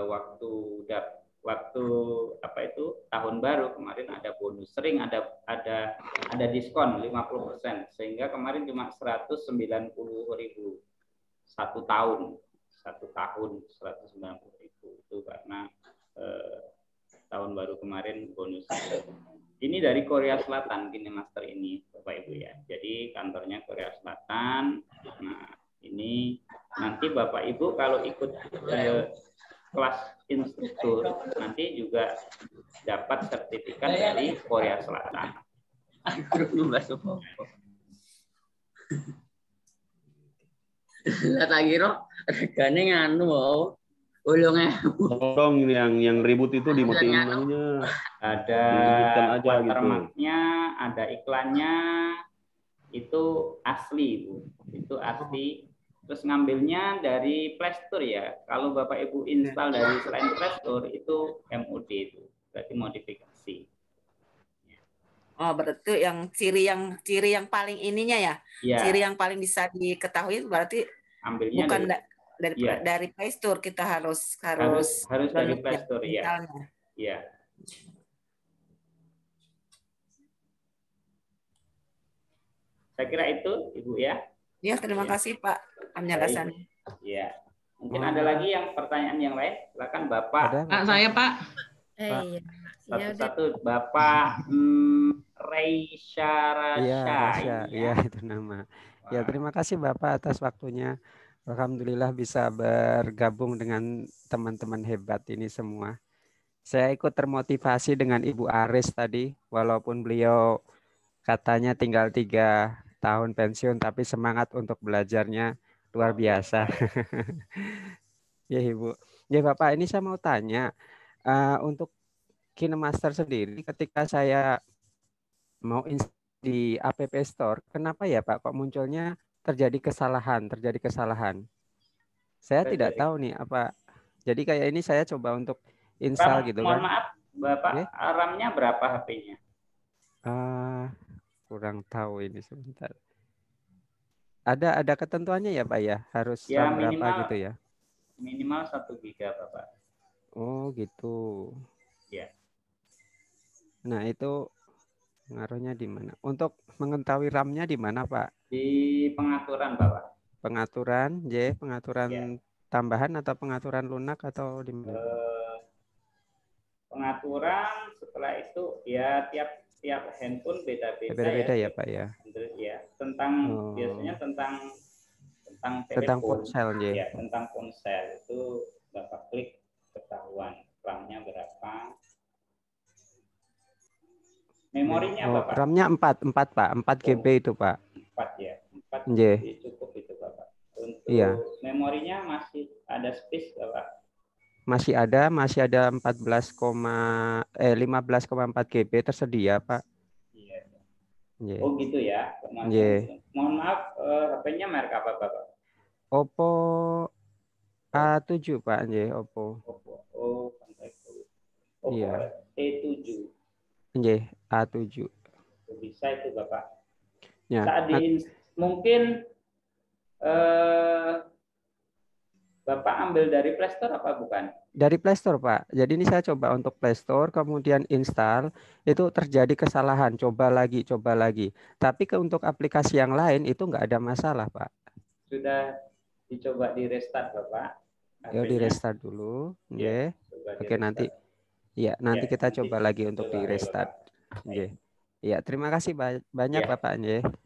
waktu apa itu tahun baru kemarin ada bonus, sering ada diskon 50%, sehingga kemarin cuma 190.000 satu tahun 190.000 itu karena tahun baru kemarin bonus. Ini dari Korea Selatan KineMaster ini Bapak Ibu ya. Jadi kantornya Korea Selatan. Nah ini nanti Bapak Ibu kalau ikut kelas instruktur nanti juga dapat sertifikat dari Korea Selatan. Tak kira regane nganu mau. Tolong yang ribut itu dimatiin namanya. Ada watermarknya, ada iklannya, itu asli Bu. Itu asli. Terus ngambilnya dari Play Store ya. Kalau Bapak Ibu install dari selain Play Store itu MOD itu, berarti modifikasi. Oh, berarti yang ciri yang paling ininya ya. Ya. Ciri yang paling bisa diketahui berarti ambilnya bukan dari dari Play Store, kita harus dari Play Store ya. Iya. Saya kira itu Ibu ya. Ya, terima kasih Pak penjelasannya. Iya. Mungkin ada lagi yang pertanyaan yang lain? Silakan Bapak. Pak, saya Pak. Iya. Satu-satu Bapak Reisha Rasya. Iya, itu nama. Ya, terima kasih Bapak atas waktunya. Alhamdulillah bisa bergabung dengan teman-teman hebat ini semua. Saya ikut termotivasi dengan Ibu Aris tadi, walaupun beliau katanya tinggal 3 tahun pensiun, tapi semangat untuk belajarnya luar biasa. Ya Ibu. Ya Bapak, ini saya mau tanya, untuk KineMaster sendiri, ketika saya mau install di App Store, kenapa ya Pak kok munculnya terjadi kesalahan? Saya tidak tahu nih apa. Jadi kayak ini saya coba untuk install gitu kan. Mohon maaf, Bapak, RAM-nya berapa HP-nya? Kurang tahu ini sebentar. Ada ketentuannya ya Pak ya? Harus ya, RAM berapa minimal, gitu ya? Minimal 1 GB Bapak. Oh gitu. Ya. Nah itu ngaruhnya di mana? Untuk mengetahui RAM-nya di mana Pak? Di pengaturan Bapak. Pengaturan, pengaturan tambahan atau pengaturan lunak atau di mana? Pengaturan, setelah itu ya tiap handphone beda-beda ya Pak ya. Ya, tentang biasanya tentang ponsel ya, tentang ponsel itu Bapak klik ketahuan RAM-nya berapa. Memorinya Bapak. RAM-nya 4 Pak, 4 GB itu Pak. 4 ya, 4 cukup itu Bapak. Untuk memorinya masih ada space Bapak. Masih ada 15,4 GB tersedia Pak. Iya. Oh gitu ya. Mohon maaf, HP-nya merek apa Bapak? Oppo A7 Pak, Oppo. Oh, Oppo A7. A7. Bisa itu Bapak. Ya. Saat mungkin Bapak ambil dari Play Store apa bukan? Dari Play Store Pak. Jadi ini saya coba untuk Play Store, kemudian install, itu terjadi kesalahan, coba lagi. Tapi untuk aplikasi yang lain itu nggak ada masalah Pak. Sudah dicoba di restart Bapak? Ya di restart dulu. Oke nanti. Ya nanti kita coba lagi untuk di restart. Ya terima kasih banyak Bapak.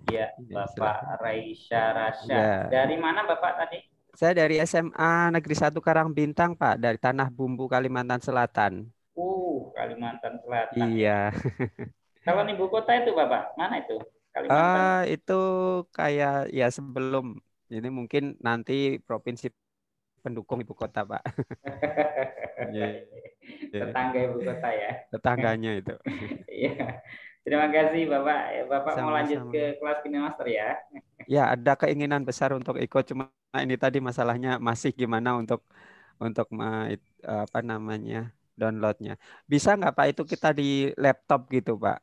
Iya Bapak Reisha Rasya. Dari mana Bapak tadi? Saya dari SMA Negeri 1 Karangbintang, Pak, dari Tanah Bumbu, Kalimantan Selatan. Kalimantan Selatan. Iya. Kalau ibu kota itu Bapak, mana itu? Kalimantan. Itu kayak ya sebelum ini mungkin nanti provinsi pendukung ibu kota, Pak. Tetangga ibu kota ya. Tetangganya itu. Iya. Terima kasih Bapak. Bapak mau lanjut Sama-sama. ke kelas KineMaster ya. Ya, ada keinginan besar untuk ikut, cuma ini tadi masalahnya masih gimana untuk apa namanya downloadnya. Bisa nggak Pak itu kita di laptop gitu Pak?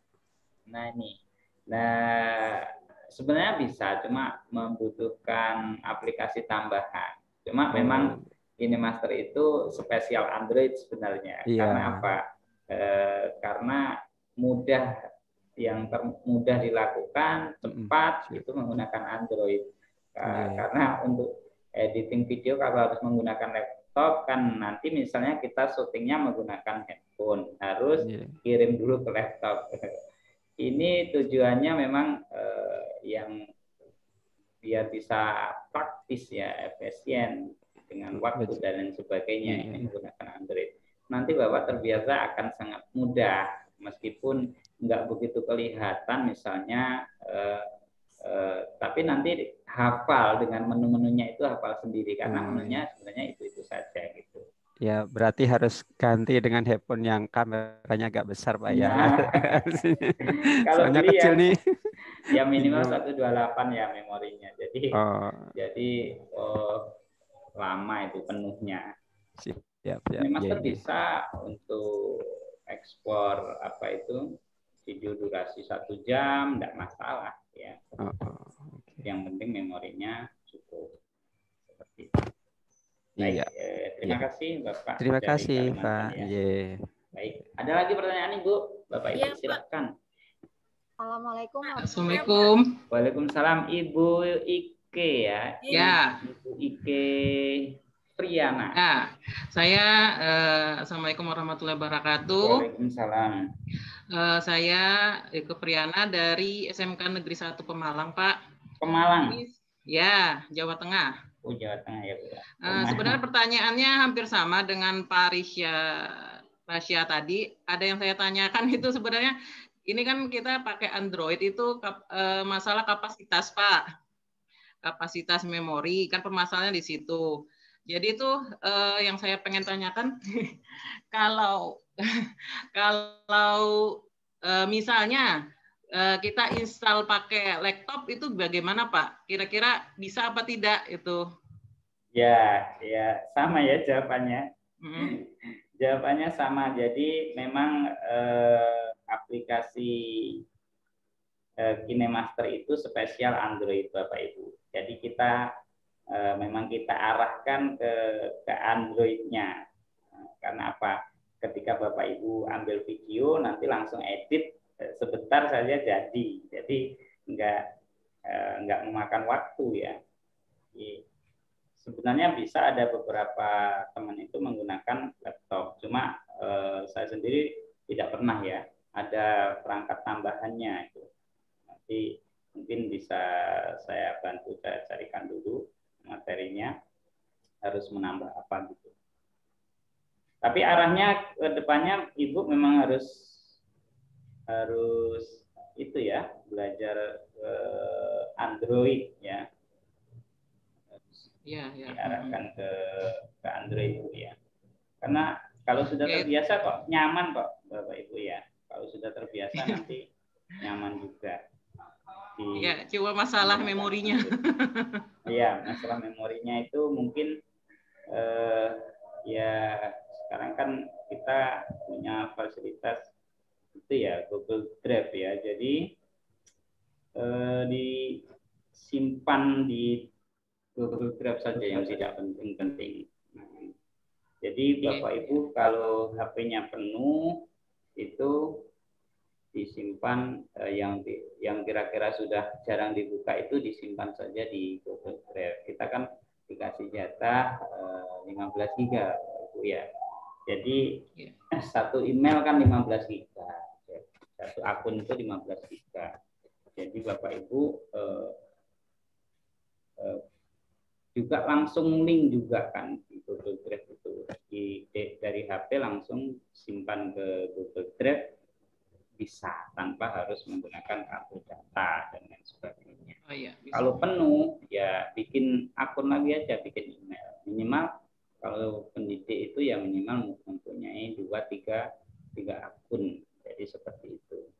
Nah ini, nah sebenarnya bisa, cuma membutuhkan aplikasi tambahan. Cuma memang KineMaster itu spesial Android sebenarnya. Iya. Karena apa? Karena mudah dilakukan, cepat, itu menggunakan Android. Karena untuk editing video kalau harus menggunakan laptop kan nanti misalnya kita syutingnya menggunakan handphone, harus kirim dulu ke laptop. Ini tujuannya memang yang biar bisa praktis ya, efisien dengan waktu dan lain sebagainya. Ini menggunakan Android. Nanti Bapak terbiasa akan sangat mudah, meskipun nggak begitu kelihatan misalnya, tapi nanti hafal dengan menu-menunya, itu hafal sendiri karena menunya sebenarnya itu saja gitu. Ya, berarti harus ganti dengan handphone yang kameranya agak besar, Pak ya. Kalau Soalnya beli kecil nih. Ya minimal 128 ya memorinya. Jadi lama itu penuhnya. Siap, KineMaster bisa untuk ekspor video durasi 1 jam, tidak masalah ya. Yang penting memorinya cukup seperti itu. Baik, terima kasih Bapak. Terima kasih Pak. Ya. Baik, ada lagi pertanyaan Ibu? Bapak Ibu silakan. Assalamualaikum. Assalamualaikum. Waalaikumsalam Ibu Ike ya. Ya. Ibu Ike Priana. Ya, saya Assalamualaikum warahmatullahi wabarakatuh. Waalaikumsalam. Saya Ike Priana dari SMK Negeri 1 Pemalang, Pak. Pemalang. Ya, Jawa Tengah. Oh, Jawa Tengah ya, Bu. Sebenarnya pertanyaannya hampir sama dengan Pak Rasya tadi. Ada yang saya tanyakan itu sebenarnya ini kan kita pakai Android itu masalah kapasitas, Pak. Kapasitas memori kan permasalahannya di situ. Jadi itu yang saya pengen tanyakan kalau misalnya kita install pakai laptop itu bagaimana Pak? Kira-kira bisa apa tidak itu? Ya sama ya jawabannya. Jawabannya sama. Jadi memang aplikasi KineMaster itu spesial Android Bapak Ibu. Jadi memang kita arahkan ke Android-nya. Karena apa? Ketika Bapak Ibu ambil video nanti langsung edit sebentar saja jadi nggak memakan waktu ya. Sebenarnya bisa ada beberapa teman itu menggunakan laptop, cuma saya sendiri tidak pernah ya, ada perangkat tambahannya itu. Nanti mungkin bisa saya bantu, saya carikan dulu materinya harus menambah apa gitu. Tapi arahnya ke depannya Ibu memang harus itu ya, belajar Android ya. Diarahkan ke Android itu ya. Karena kalau sudah terbiasa kok nyaman kok Bapak Ibu ya. Kalau sudah terbiasa nanti nyaman juga. Iya, cuma masalah memorinya. Iya, masalah memorinya itu mungkin ya sekarang kan kita punya fasilitas itu ya Google Drive ya. Jadi disimpan di Google Drive saja yang tidak penting-penting. Nah, jadi Bapak Ibu kalau HP-nya penuh itu disimpan yang kira-kira sudah jarang dibuka itu disimpan saja di Google Drive. Kita kan dikasih jatah 15 GB Ibu ya. Jadi satu email kan 15 GB. Satu akun itu 15 GB. Jadi Bapak Ibu juga langsung link juga kan di Google Drive itu dari HP langsung simpan ke Google Drive bisa tanpa harus menggunakan kartu data dan lain sebagainya. Oh, iya, bisa. Kalau penuh ya bikin akun lagi aja, bikin email. Minimal kalau pendidik itu ya minimal mempunyai 2-3 akun. Jadi seperti itu.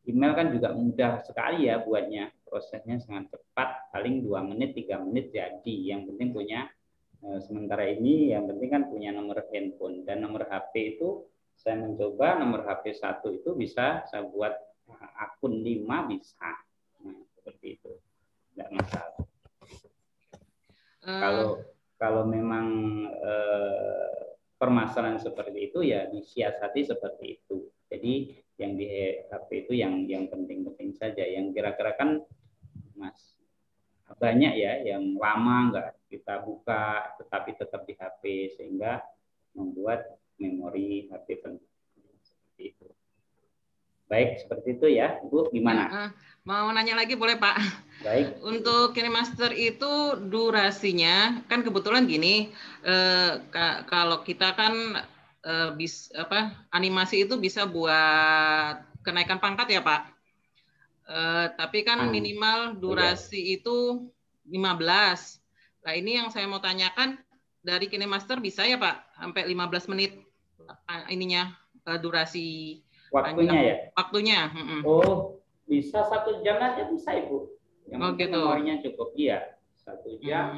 Email kan juga mudah sekali ya buatnya. Prosesnya sangat cepat, paling 2 menit, 3 menit jadi. Yang penting punya sementara ini yang penting kan punya nomor handphone dan nomor HP itu saya mencoba nomor HP 1 itu bisa saya buat akun 5 bisa. Nah, seperti itu. Tidak masalah. Kalau memang permasalahan seperti itu ya disiasati seperti itu. Jadi yang di HP itu yang penting-penting saja. Yang kira-kira kan Mas banyak ya yang lama nggak kita buka tetapi tetap di HP sehingga membuat memori HP penting seperti itu. Baik, seperti itu ya, Ibu. Gimana? Mau nanya lagi boleh, Pak? Baik. Untuk KineMaster itu durasinya kan kebetulan gini, kalau kita kan animasi itu bisa buat kenaikan pangkat ya, Pak. Tapi kan minimal durasi itu 15. Nah, ini yang saya mau tanyakan dari KineMaster bisa ya, Pak, sampai 15 menit ininya durasi waktunya ya? Waktunya. Oh, bisa 1 jam aja bisa, Ibu. Yang penting gitu. memorinya cukup. Iya, 1 jam,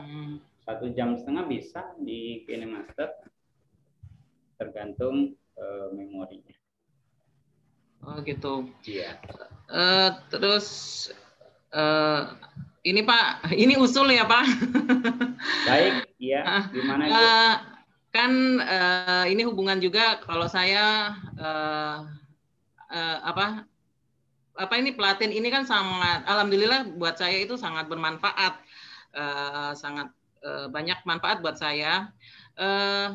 1 jam setengah bisa di KineMaster. Tergantung memorinya. Oh gitu. Iya. Terus ini Pak, ini usul ya Pak. Baik, iya. Gimana Ibu? Kan ini hubungan juga kalau saya ini pelatihan ini kan sangat, alhamdulillah buat saya itu sangat bermanfaat, sangat banyak manfaat buat saya.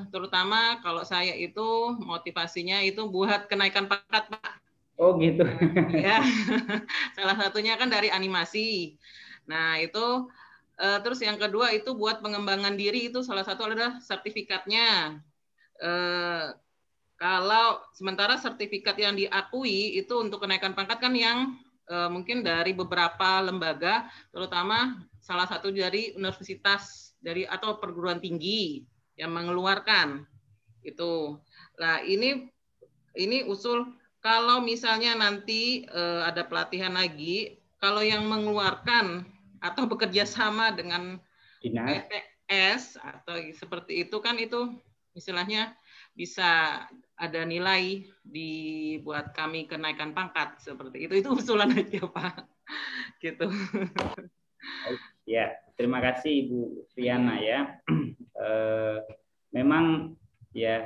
Terutama kalau saya itu motivasinya itu buat kenaikan pangkat Pak. Oh gitu. Ya, salah satunya kan dari animasi. Nah itu terus yang kedua itu buat pengembangan diri itu salah satu adalah sertifikatnya. Kalau sementara sertifikat yang diakui itu untuk kenaikan pangkat kan yang mungkin dari beberapa lembaga, terutama salah satu dari universitas atau perguruan tinggi yang mengeluarkan itu. Nah ini usul. Kalau misalnya nanti ada pelatihan lagi, kalau yang mengeluarkan atau bekerja sama dengan PTS atau seperti itu kan itu istilahnya bisa ada nilai dibuat kami kenaikan pangkat seperti itu. Itu usulan aja Pak. Gitu. Ya, terima kasih Ibu Fiana ya. Memang ya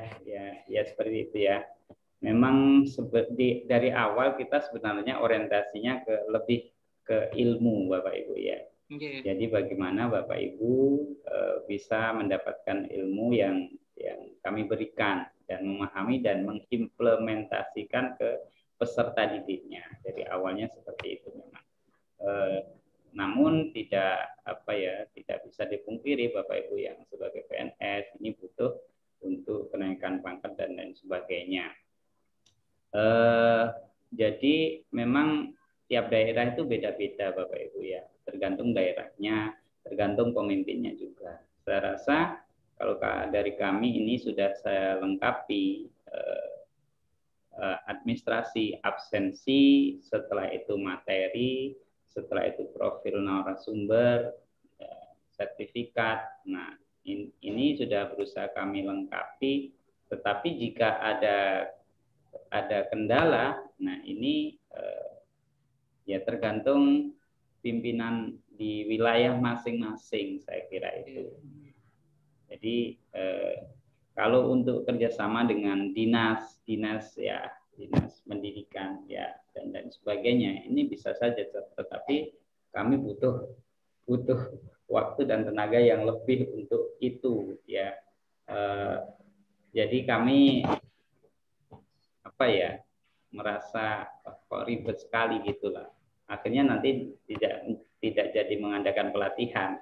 seperti itu ya. Memang seperti dari awal kita sebenarnya orientasinya lebih ke ilmu Bapak Ibu ya. Okay. Jadi bagaimana Bapak Ibu bisa mendapatkan ilmu yang kami berikan dan memahami dan mengimplementasikan ke peserta didiknya. Dari awalnya seperti itu memang. Namun tidak bisa dipungkiri Bapak Ibu yang sebagai PNS ini butuh untuk kenaikan pangkat dan lain sebagainya. Jadi memang tiap daerah itu beda-beda Bapak Ibu ya, tergantung daerahnya, tergantung pemimpinnya juga. Saya rasa kalau dari kami ini sudah saya lengkapi administrasi absensi, setelah itu materi, setelah itu profil narasumber, sertifikat. Nah ini sudah berusaha kami lengkapi, tetapi jika ada kendala, nah ini ya tergantung pimpinan di wilayah masing-masing, saya kira itu. Jadi kalau untuk kerjasama dengan dinas pendidikan ya dan sebagainya, ini bisa saja, tetapi kami butuh waktu dan tenaga yang lebih untuk itu ya. Jadi kami merasa kok ribet sekali gitulah. Akhirnya nanti tidak jadi mengadakan pelatihan.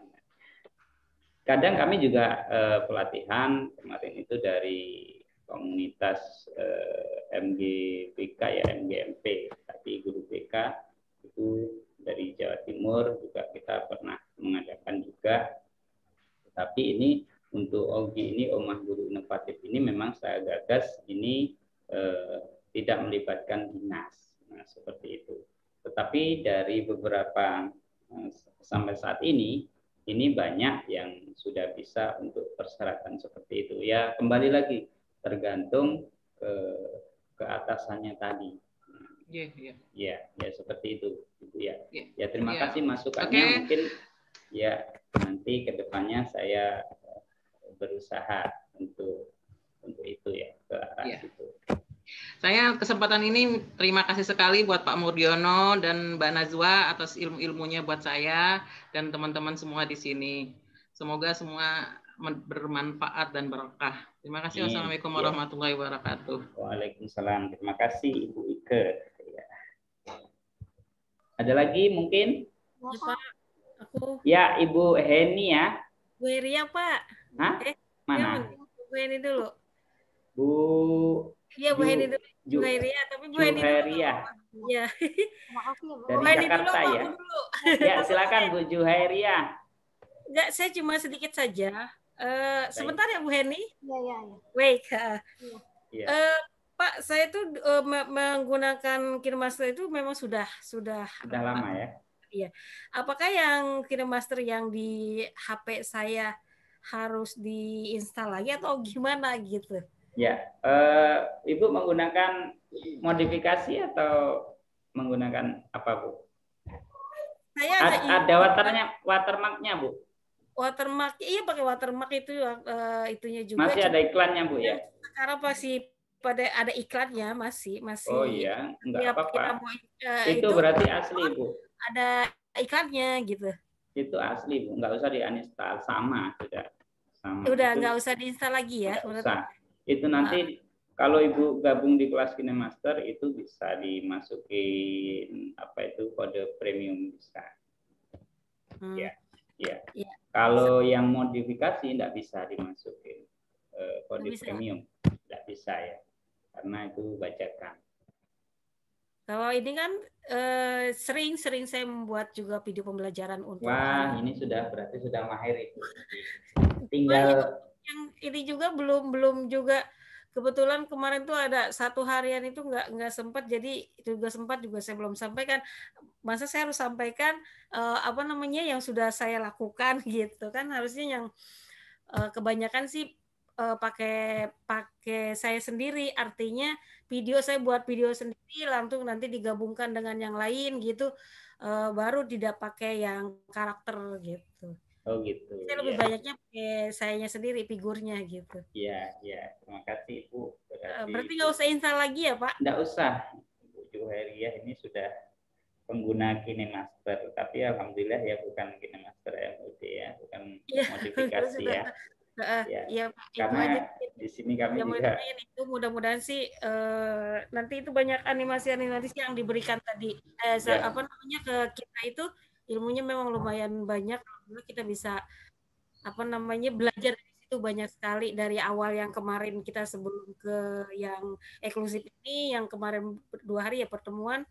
kadang kami juga pelatihan kemarin itu dari komunitas MGPK ya, MGMP, tapi guru BK itu dari Jawa Timur juga kita pernah mengadakan juga. Tapi ini untuk OGI ini, Omah Guru Inovatif ini memang saya gagas ini tidak melibatkan dinas, nah, seperti itu. Tetapi dari beberapa sampai saat ini banyak yang sudah bisa untuk persyaratan seperti itu. Ya kembali lagi tergantung ke atasannya tadi. Ya seperti itu, ya. Ya terima kasih masukannya. Mungkin ya nanti kedepannya saya berusaha untuk itu ya, ke arah situ. Saya kesempatan ini terima kasih sekali buat Pak Murdiono dan Mbak Najwa atas ilmu-ilmunya buat saya dan teman-teman semua di sini. Semoga semua bermanfaat dan berkah. Terima kasih. Wassalamualaikum warahmatullahi wabarakatuh. Waalaikumsalam. Terima kasih Ibu Ike. Ada lagi mungkin? Ya, Pak. Aku. Ya, Ibu Heni ya. Bu Heria, Pak. Hah? Mana? Bu Heni dulu. Bu. Iya, Bu Heni dulu. Bu Heria, tapi Bu Heni dulu. Iya. Maaf ya, Bu. Dari Jakarta ya. Ya, silakan Bu Juhairia. Enggak, saya cuma sedikit saja. Sebentar ya Bu Heni. Iya. Wait. Ya. Pak, saya tuh menggunakan KineMaster itu memang sudah lama ya. Iya. Apakah yang KineMaster yang di HP saya harus diinstal lagi atau gimana gitu? Ya, Ibu menggunakan modifikasi atau menggunakan apa, Bu? Saya ada watermark-nya, Bu. Watermark, iya pakai watermark itu itunya juga. Masih ada iklannya, Bu ya? Sekarang masih ada iklannya masih. Oh iya, enggak apa-apa. Itu itu berarti asli, Bu. Ada iklannya gitu. Itu asli, Bu. Enggak usah diuninstall, sama sudah. Sama. Udah itu, enggak usah diinstal lagi ya. Usah. Itu nanti kalau Ibu gabung di kelas KineMaster itu bisa dimasukin kode premium bisa. Ya. Kalau yang modifikasi enggak bisa dimasukin kode premium. Enggak bisa ya. Karena itu bajakan. Kalau ini kan sering saya membuat juga video pembelajaran untuk. Wah, ini berarti sudah mahir itu. Tinggal yang ini juga belum juga, kebetulan kemarin tuh ada 1 harian itu nggak sempat, jadi juga sempat juga saya belum sampaikan. Masa saya harus sampaikan yang sudah saya lakukan gitu kan, harusnya yang kebanyakan sih pakai saya sendiri, artinya saya buat video sendiri langsung nanti digabungkan dengan yang lain gitu, baru tidak pakai yang karakter gitu. Oh gitu. Saya lebih banyaknya pakai sayanya sendiri, figurnya gitu. Iya. Terima kasih Ibu. Berarti nggak usah install lagi ya Pak? Nggak usah. Ibu Juhairia ini sudah pengguna KineMaster, tapi alhamdulillah ya bukan KineMaster MUD ya, bukan modifikasi ya. Ya, karena di sini kami juga itu mudah-mudahan sih nanti itu banyak animasi yang diberikan tadi ke kita itu ilmunya memang lumayan banyak, kita bisa belajar dari situ banyak sekali dari awal yang kemarin kita sebelum ke yang eksklusif ini, yang kemarin 2 hari ya pertemuan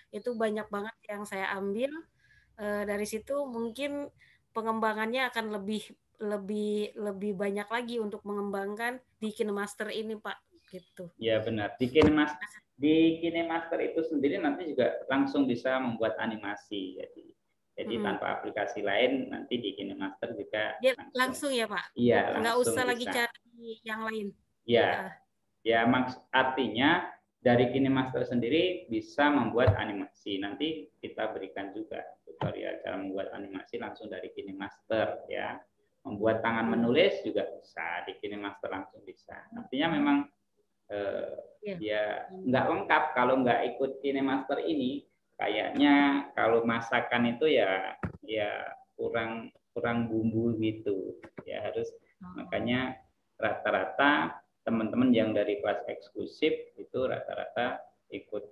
itu banyak banget yang saya ambil dari situ. Mungkin pengembangannya akan lebih banyak lagi untuk mengembangkan di KineMaster ini Pak gitu. Ya benar, di KineMaster itu sendiri nanti juga langsung bisa membuat animasi, jadi tanpa aplikasi lain nanti di KineMaster juga langsung ya Pak. Iya, nggak usah lagi cari yang lain. Ya artinya dari KineMaster sendiri bisa membuat animasi, nanti kita berikan juga tutorial cara membuat animasi langsung dari KineMaster ya. Membuat tangan menulis juga bisa di KineMaster langsung bisa. Artinya memang ya nggak lengkap kalau nggak ikut KineMaster ini. Kayaknya kalau masakan itu ya kurang bumbu gitu. Ya harus makanya rata-rata teman-teman yang dari kelas eksklusif itu rata-rata ikut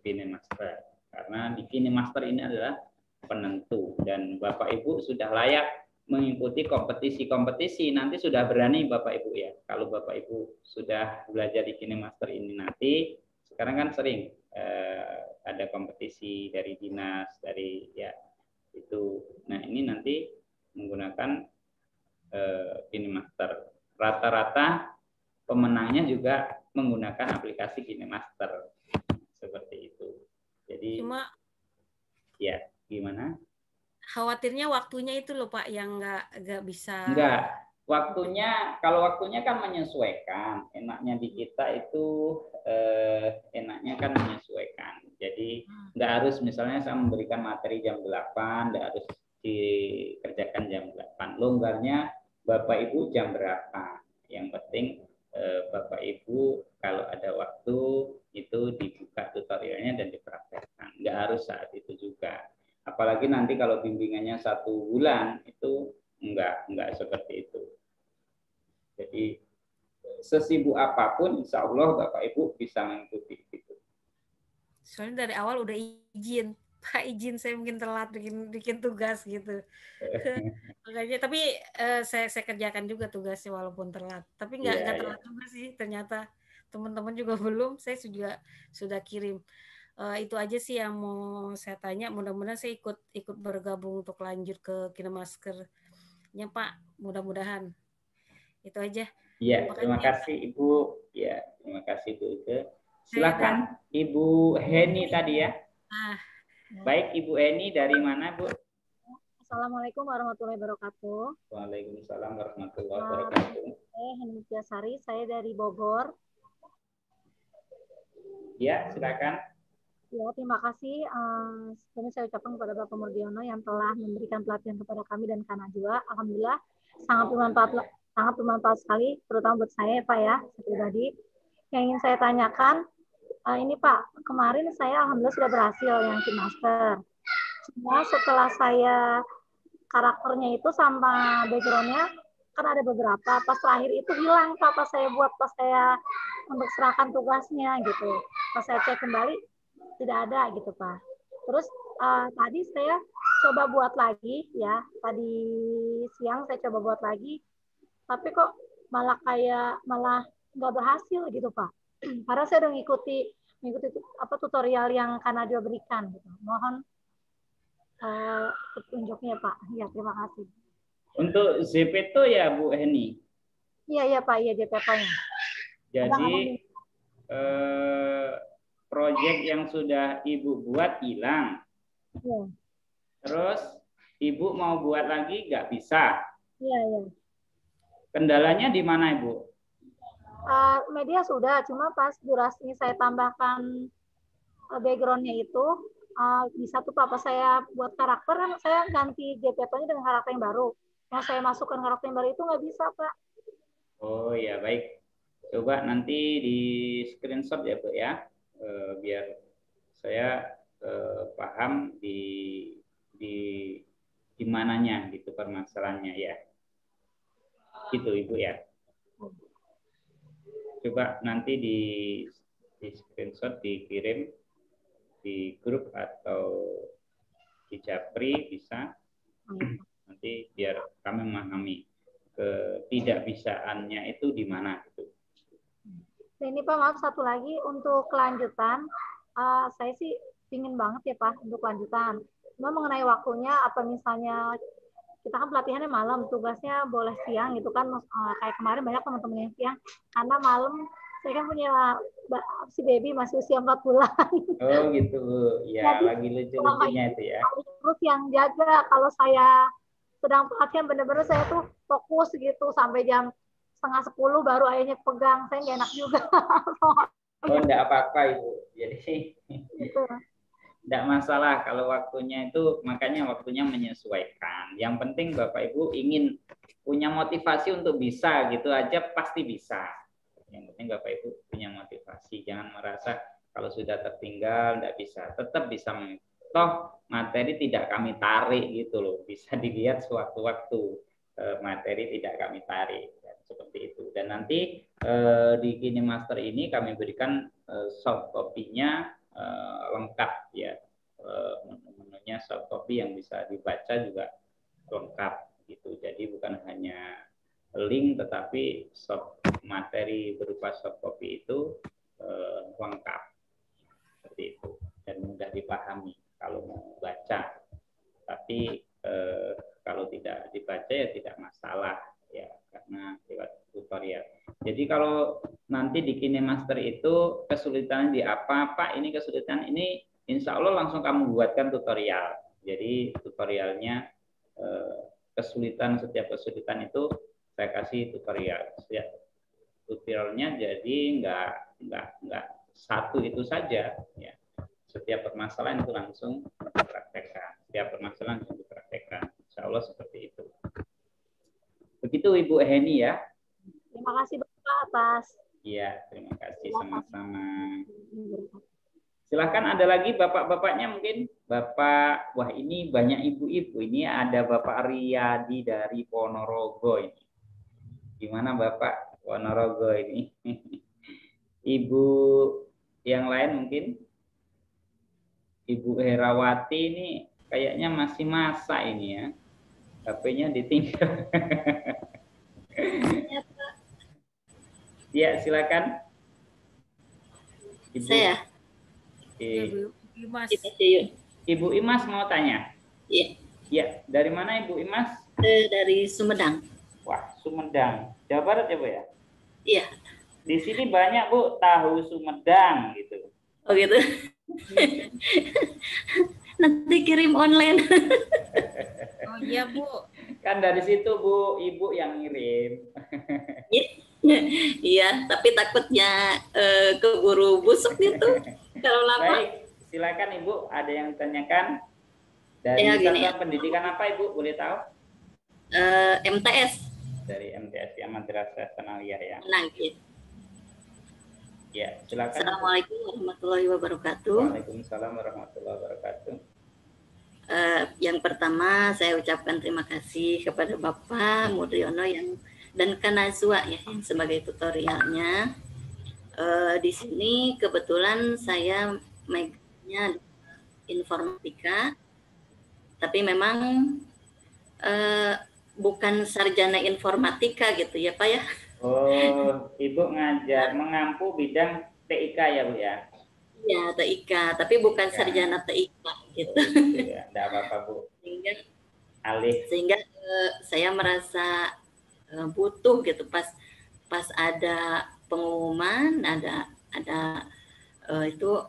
KineMaster. Karena di KineMaster ini adalah penentu dan Bapak Ibu sudah layak mengikuti kompetisi-kompetisi. Nanti sudah berani Bapak Ibu ya. Kalau Bapak Ibu sudah belajar di KineMaster ini nanti, sekarang kan sering ada kompetisi dari dinas, dari ya itu. Nah ini nanti menggunakan KineMaster. Rata-rata pemenangnya juga menggunakan aplikasi KineMaster seperti itu. Jadi Cuma ya gimana? khawatirnya waktunya itu loh Pak yang nggak bisa. Enggak, kalau waktunya kan menyesuaikan. Enaknya di kita itu enaknya kan menyesuaikan. Jadi enggak harus misalnya saya memberikan materi jam 8, enggak harus dikerjakan jam 8. Longgarnya Bapak Ibu jam berapa? Yang penting Bapak Ibu kalau ada waktu itu dibuka tutorialnya dan dipraktekkan. Enggak harus saat itu juga. Apalagi nanti kalau bimbingannya 1 bulan itu enggak seperti itu. Jadi sesibuk apapun insya Allah Bapak Ibu bisa mengikuti itu. Soalnya dari awal udah izin, Pak izin saya mungkin telat bikin tugas gitu. Makanya tapi saya kerjakan juga tugasnya walaupun telat. Tapi nggak telat juga sih ternyata teman-teman juga belum. Saya sudah kirim. Itu aja sih yang mau saya tanya. Mudah-mudahan saya ikut bergabung untuk lanjut ke KineMaster-nya Pak. Mudah-mudahan itu aja. Iya, terima kasih Ibu. Ya, terima kasih Bu Ike. Silakan Ibu Heni tadi ya. Baik Ibu Heni dari mana Bu? Assalamualaikum warahmatullahi wabarakatuh. Waalaikumsalam warahmatullahi wabarakatuh. Saya Heni Tiasari, saya dari Bogor. Ya, silakan. Ya, terima kasih. Sebelumnya saya ucapkan kepada Bapak Murdiono yang telah memberikan pelatihan kepada kami dan Kak Najwa. Alhamdulillah sangat bermanfaat sekali, terutama buat saya Pak ya, pribadi. Yang ingin saya tanyakan, ini Pak, kemarin saya alhamdulillah sudah berhasil yang KineMaster. Cuma setelah saya karakternya itu sama background-nya kan ada beberapa, pas terakhir itu hilang Pak, pas saya untuk serahkan tugasnya gitu. Pas saya cek kembali tidak ada gitu Pak. Terus tadi saya coba buat lagi ya, tadi siang saya coba buat lagi, tapi kok malah nggak berhasil gitu Pak. Karena saya udah mengikuti tutorial yang Kak Najwa berikan gitu. Mohon petunjuknya Pak. Ya, terima kasih. Untuk ZPTO ya Bu Heni? Iya Pak, iya ZPTO-nya. Jadi proyek yang sudah Ibu buat hilang. Ya. Terus Ibu mau buat lagi nggak bisa. Iya. Kendalanya di mana Ibu? Media sudah, cuma pas durasinya saya tambahkan background-nya itu bisa tuh Pak, pas saya buat karakter kan saya ganti JPP-nya dengan karakter yang baru. Yang saya masukkan karakter yang baru itu nggak bisa Pak. Oh ya baik. Coba nanti di screenshot ya Bu ya, biar saya paham di mananya gitu permasalahannya ya. Gitu Ibu ya. Coba nanti di screenshot dikirim di grup atau di Japri bisa. Nanti biar kami memahami ketidakbisaannya itu di mana gitu. Ini Pak, maaf satu lagi untuk kelanjutan, saya sih ingin banget ya Pak untuk kelanjutan. Cuma mengenai waktunya, apa misalnya kita kan pelatihannya malam, tugasnya boleh siang gitu kan, kayak kemarin banyak teman-teman yang siang, karena malam saya kan punya si baby masih usia 4 bulan. Oh gitu, ya jadi, lagi lucu-lucunya itu ya. Terus yang jaga kalau saya sedang pelatihan benar-benar saya tuh fokus gitu sampai jam 9:30 baru ayahnya pegang, saya nggak enak juga. Oh enggak apa-apa Ibu, jadi gitu. Tidak masalah kalau waktunya itu, makanya waktunya menyesuaikan. Yang penting Bapak Ibu ingin punya motivasi untuk bisa gitu aja pasti bisa. Yang penting Bapak Ibu punya motivasi, jangan merasa kalau sudah tertinggal tidak bisa, tetap bisa. Toh materi tidak kami tarik gitu loh, bisa dilihat sewaktu-waktu materi tidak kami tarik seperti itu. Dan nanti di KineMaster ini kami berikan soft copy-nya lengkap ya, menu-menunya soft copy yang bisa dibaca juga lengkap gitu. Jadi bukan hanya link tetapi materi berupa soft copy itu lengkap seperti itu dan mudah dipahami kalau mau baca. Tapi kalau tidak dibaca ya tidak masalah ya, karena lewat tutorial. Jadi kalau nanti di KineMaster itu kesulitan di apa Pak? Ini kesulitan ini, insya Allah langsung kamu buatkan tutorial. Jadi tutorialnya kesulitan, setiap kesulitan itu saya kasih tutorial. Setiap tutorialnya jadi nggak satu itu saja ya. Setiap permasalahan itu langsung dipraktekkan. Setiap permasalahan langsung dipraktekkan. Insya Allah seperti itu. Begitu Ibu Heni ya. Terima kasih Bapak atas. Iya, terima kasih sama-sama. Silahkan ada lagi bapak-bapaknya mungkin. Bapak, wah ini banyak ibu-ibu. Ini ada Bapak Riyadi dari Ponorogo ini. Gimana Bapak Ponorogo ini? Ibu yang lain mungkin? Ibu Herawati ini kayaknya masih masa ini ya. HP-nya ditinggal. Ya, silakan. Ibu. Saya. Ibu Imas mau tanya? Iya. Ya, dari mana Ibu Imas? Dari Sumedang. Wah, Sumedang. Jawa Barat ya, Bu ya? Iya. Di sini banyak, Bu, tahu Sumedang gitu. Oh gitu. Nanti kirim online. Oh iya Bu. Kan dari situ Bu, Ibu yang ngirim. Iya, tapi takutnya keburu busuk gitu kalau lama. Baik, silakan Ibu. Ada yang tanyakan dari Ya, gini, satuan pendidikan apa Ibu? Boleh tahu? MTS. Dari MTS ya, Madrasah Tsanawiyah ya. Nangkit. Ya, silakan. Assalamualaikum warahmatullahi wabarakatuh. Waalaikumsalam warahmatullahi wabarakatuh. Yang pertama saya ucapkan terima kasih kepada Bapak Mudriono dan Kanazua ya yang sebagai tutorialnya. Di sini kebetulan saya megangnya informatika, tapi memang bukan sarjana informatika gitu ya Pak ya. Oh, Ibu ngajar mengampu bidang TIK ya Bu ya? Ya, TIK, tapi bukan sarjana TIK gitu. Ya, enggak apa-apa Bu. Sehingga saya merasa butuh gitu pas ada pengumuman, ada itu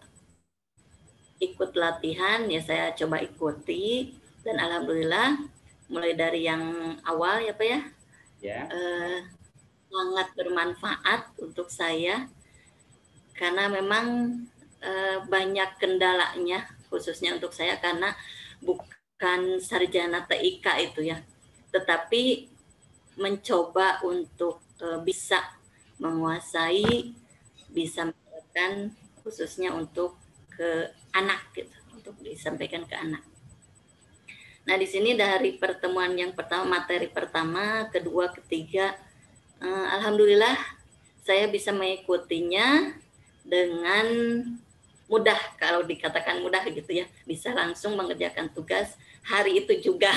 ikut latihan ya saya coba ikuti dan alhamdulillah mulai dari yang awal ya Pak ya. Ya. Sangat bermanfaat untuk saya karena memang banyak kendalanya khususnya untuk saya karena bukan sarjana TIK itu ya, tetapi mencoba untuk bisa menguasai, bisa menerapkan khususnya untuk ke anak gitu, untuk disampaikan ke anak. Nah di sini dari pertemuan yang pertama, materi pertama, kedua, ketiga, alhamdulillah saya bisa mengikutinya dengan mudah, kalau dikatakan mudah gitu ya, bisa langsung mengerjakan tugas hari itu juga.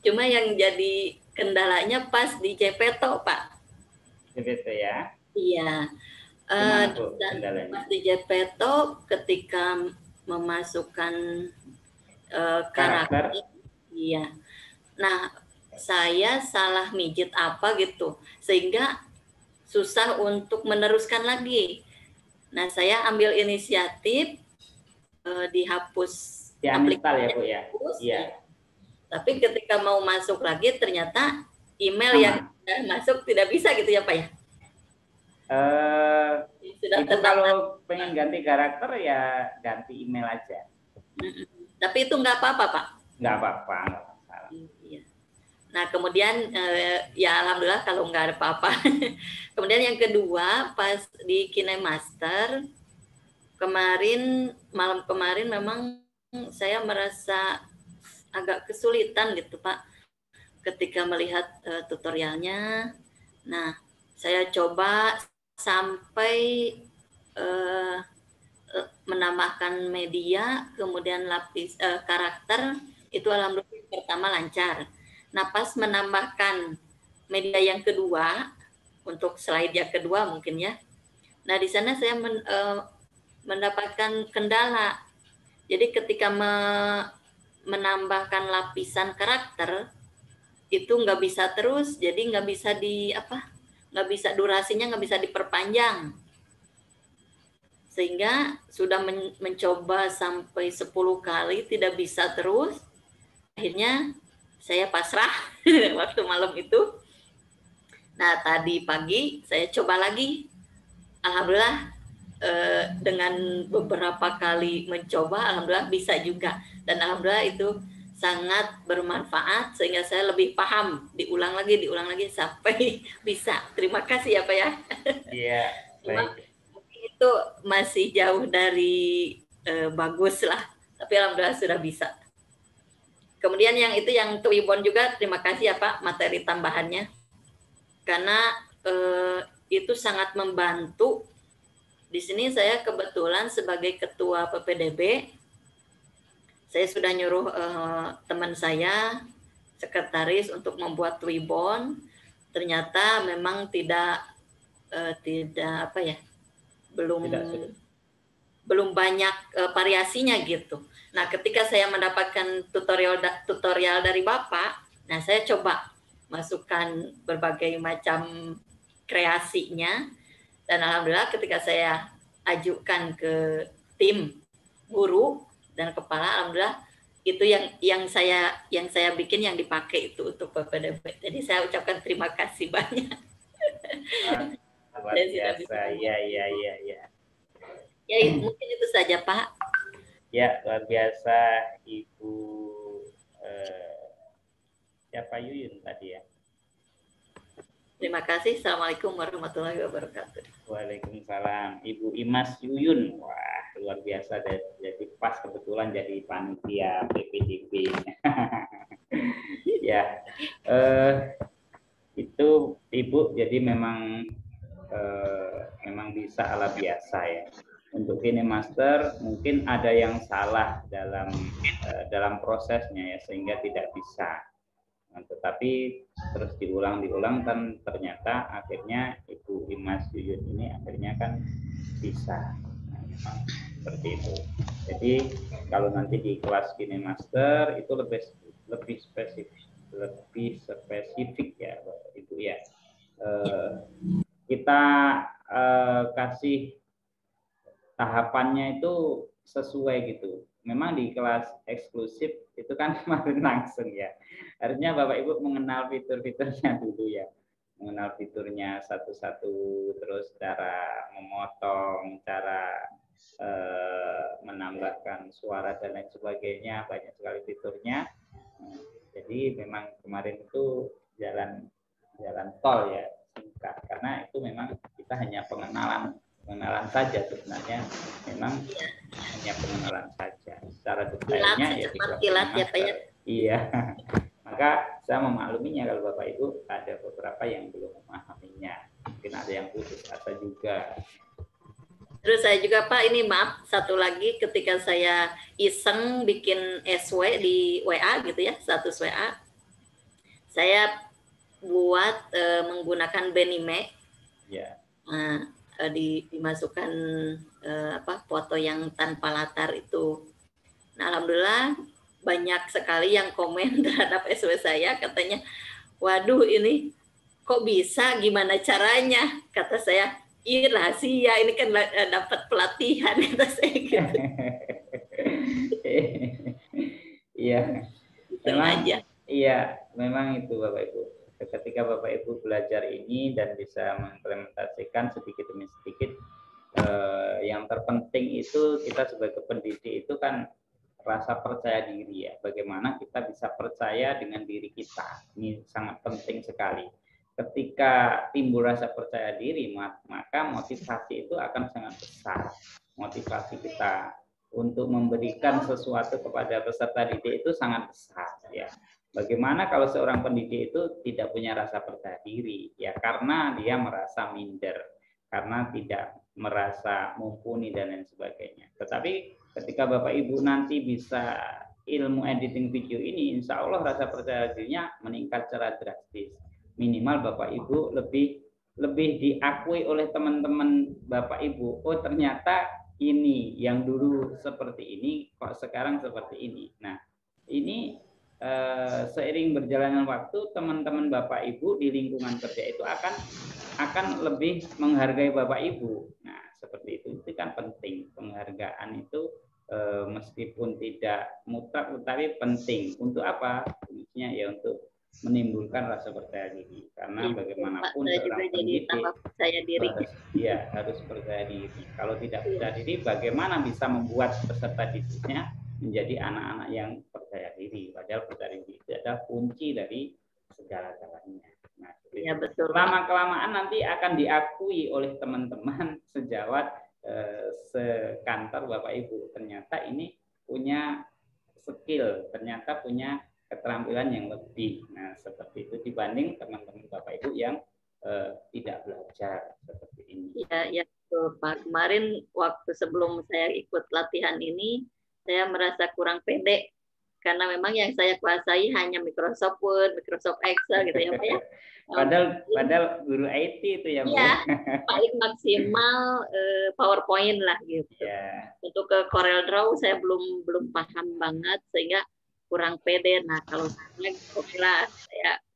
Cuma yang jadi kendalanya pas di JPTO Pak. JPTO ya? Iya. Pas di JPTO ketika memasukkan karakter, iya. Nah saya salah mijit apa gitu, sehingga susah untuk meneruskan lagi. Nah, saya ambil inisiatif dihapus aplikasi ya Bu ya. Iya. Tapi ketika mau masuk lagi ternyata email yang masuk tidak bisa gitu ya Pak ya. Itu kalau pengen ganti karakter ya ganti email aja. Tapi itu nggak apa-apa Pak. Nggak apa-apa, nggak masalah. Iya. Nah kemudian ya alhamdulillah kalau nggak ada apa-apa. Kemudian yang kedua pas di KineMaster malam kemarin memang saya merasa agak kesulitan gitu Pak ketika melihat tutorialnya. Nah saya coba sampai menambahkan media, kemudian lapis karakter itu alhamdulillah pertama lancar. Napas menambahkan media yang kedua, untuk slide yang kedua mungkin ya. Nah, di sana saya mendapatkan kendala. Jadi ketika menambahkan lapisan karakter, itu nggak bisa terus, jadi nggak bisa nggak bisa, durasinya nggak bisa diperpanjang. Sehingga sudah mencoba sampai 10 kali, tidak bisa terus. Akhirnya saya pasrah waktu malam itu. Nah, tadi pagi saya coba lagi. Alhamdulillah dengan beberapa kali mencoba, alhamdulillah bisa juga. Dan alhamdulillah itu sangat bermanfaat sehingga saya lebih paham. Diulang lagi sampai bisa. Terima kasih ya Pak ya. Iya, baik. Itu masih jauh dari bagus lah. Tapi alhamdulillah sudah bisa. Kemudian yang itu yang Twibbon juga, terima kasih ya Pak materi tambahannya. Karena itu sangat membantu. Di sini saya kebetulan sebagai ketua PPDB, saya sudah nyuruh teman saya, sekretaris untuk membuat Twibbon. Ternyata memang belum banyak variasinya gitu. Nah, ketika saya mendapatkan tutorial dari Bapak, nah saya coba masukkan berbagai macam kreasinya, dan alhamdulillah ketika saya ajukan ke tim guru dan kepala, alhamdulillah itu yang saya bikin yang dipakai itu untuk PPDB. Jadi saya ucapkan terima kasih banyak. Luar biasa, ya. Ya, mungkin itu saja Pak. Ya, luar biasa Ibu siapa Yuyun tadi ya. Terima kasih. Assalamualaikum warahmatullahi wabarakatuh. Waalaikumsalam. Ibu Imas Yuyun. Wah, luar biasa. Jadi pas kebetulan jadi panitia PPDB. Ya, itu Ibu jadi memang bisa ala biasa ya. Untuk KineMaster mungkin ada yang salah dalam prosesnya ya, sehingga tidak bisa. Nah, tetapi terus diulang kan ternyata akhirnya Ibu Imas Yuyun ini akhirnya kan bisa. Nah, memang seperti itu. Jadi kalau nanti di kelas KineMaster itu lebih spesifik ya Bapak Ibu ya. Kita kasih tahapannya itu sesuai gitu. Memang di kelas eksklusif itu kan kemarin langsung ya. Harusnya Bapak Ibu mengenal fitur-fiturnya dulu ya. Mengenal fiturnya satu-satu, terus cara memotong, cara menambahkan suara dan lain sebagainya, banyak sekali fiturnya. Jadi memang kemarin itu jalan tol ya, singkat, karena itu memang kita hanya pengenalan saja sebenarnya, memang hanya pengenalan saja. Secara detailnya ya kilat ya Pak ya. Iya. Maka saya memakluminya kalau Bapak Ibu ada beberapa yang belum memahaminya. Mungkin ada yang putus asa juga. Terus saya juga Pak, ini maaf satu lagi, ketika saya iseng bikin SW di WA gitu ya, status WA, saya buat menggunakan Benime. Ya. Nah, dimasukkan foto yang tanpa latar itu. Nah, alhamdulillah banyak sekali yang komen terhadap SW saya, katanya, waduh ini kok bisa, gimana caranya? Kata saya, iya rahasia, ini kan dapat pelatihan, kata saya gitu. Iya, memang iya, memang itu Bapak Ibu. Ketika Bapak Ibu belajar ini dan bisa mengimplementasikan sedikit demi sedikit, yang terpenting itu kita sebagai pendidik itu kan rasa percaya diri ya. Bagaimana kita bisa percaya dengan diri kita. Ini sangat penting sekali. Ketika timbul rasa percaya diri, maka motivasi itu akan sangat besar. Motivasi kita untuk memberikan sesuatu kepada peserta didik itu sangat besar ya. Bagaimana kalau seorang pendidik itu tidak punya rasa percaya diri? Ya karena dia merasa minder, karena tidak merasa mumpuni dan lain sebagainya. Tetapi ketika Bapak Ibu nanti bisa ilmu editing video ini, insya Allah rasa percaya dirinya meningkat secara drastis. Minimal Bapak Ibu lebih diakui oleh teman-teman Bapak Ibu. Oh ternyata ini yang dulu seperti ini, kok sekarang seperti ini. Nah ini seiring berjalannya waktu, teman-teman Bapak Ibu di lingkungan kerja itu akan lebih menghargai Bapak Ibu. Nah seperti itu kan penting. Penghargaan itu meskipun tidak mutlak tapi penting. Untuk apa? Fungsinya ya untuk menimbulkan rasa percaya diri, karena bagaimanapun seorang pendidik harus percaya diri. Kalau tidak percaya diri, bagaimana bisa membuat peserta didiknya menjadi anak-anak yang percaya diri? Padahal percaya diri itu adalah kunci dari segala-galanya. Nah, ya, betul. Lama-kelamaan nanti akan diakui oleh teman-teman sejawat sekantor Bapak Ibu. Ternyata ini punya skill, ternyata punya keterampilan yang lebih. Nah, seperti itu dibanding teman-teman Bapak Ibu yang tidak belajar seperti ini. Ya betul Pak. Kemarin waktu sebelum saya ikut latihan ini, saya merasa kurang pede karena memang yang saya kuasai hanya Microsoft Word, Microsoft Excel gitu ya Pak ya. Padahal guru IT itu ya Bu. Iya, paling maksimal PowerPoint lah gitu. Yeah. Untuk ke Corel Draw saya belum paham banget sehingga kurang pede. Nah kalau saya kelas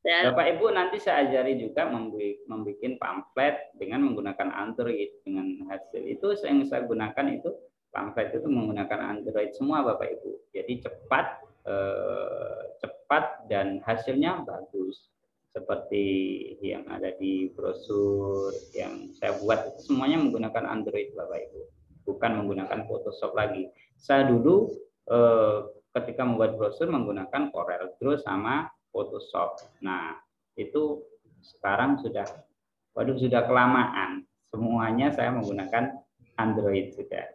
saya Bapak Ibu nanti saya ajari juga membuat pamflet dengan menggunakan Android. Dengan hasil itu yang saya gunakan itu pamflet itu menggunakan Android semua Bapak Ibu. Jadi cepat dan hasilnya bagus. Seperti yang ada di brosur yang saya buat itu semuanya menggunakan Android Bapak Ibu. Bukan menggunakan Photoshop lagi. Saya dulu ketika membuat brosur menggunakan Corel Draw sama Photoshop. Nah, itu sekarang sudah kelamaan. Semuanya saya menggunakan Android sudah.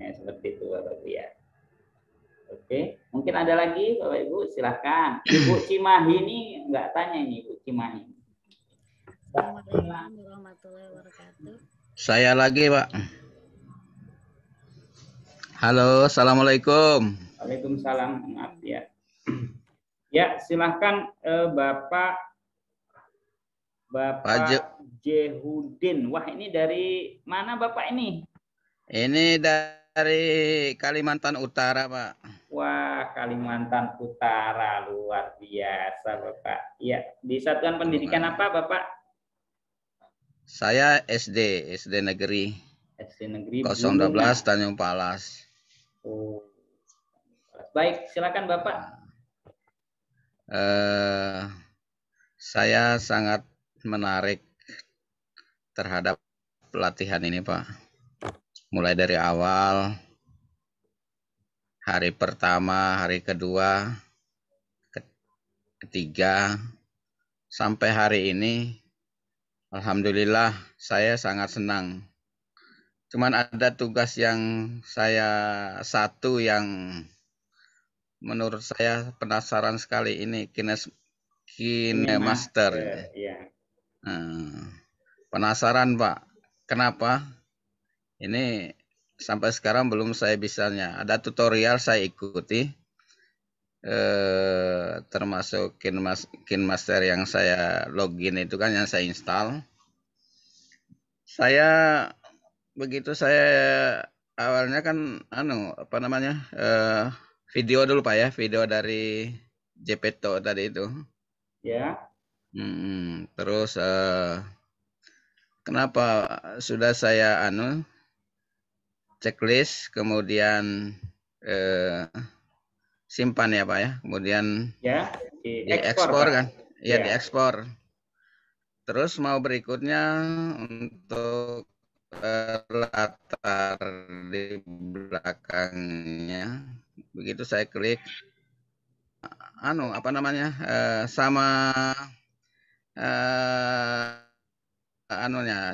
Ya, seperti itu Bapak Ibu ya. Oke, mungkin ada lagi Bapak Ibu, silahkan. Ibu Cimahi ini nggak tanya ini Ibu Cimahi. Assalamualaikum warahmatullahi wabarakatuh. Saya lagi Pak. Halo, assalamualaikum. Waalaikumsalam, maaf ya. Ya, silahkan Bapak Jehudin. Wah, ini dari mana Bapak ini? Ini dari Kalimantan Utara, Pak. Wah, Kalimantan Utara, luar biasa Bapak. Ya, di satuan pendidikan apa Bapak? Saya SD negeri. SD negeri 012 Tanjung Palas. Oh. Baik, silakan Bapak. Saya sangat menarik terhadap pelatihan ini, Pak. Mulai dari awal, hari pertama, hari kedua, ketiga, sampai hari ini, alhamdulillah saya sangat senang. Cuman ada tugas yang yang menurut saya penasaran sekali ini, KineMaster. Ya. Penasaran Pak, kenapa? Ini sampai sekarang belum saya bisanya. Ada tutorial saya ikuti, termasuk KineMaster yang saya login itu kan, yang saya install. Begitu saya awalnya kan video dulu Pak ya, video dari Jepeto tadi itu. Ya. Terus kenapa sudah saya checklist, kemudian simpan ya Pak ya, kemudian diekspor kan, ya diekspor. Terus mau berikutnya untuk latar di belakangnya, begitu saya klik sama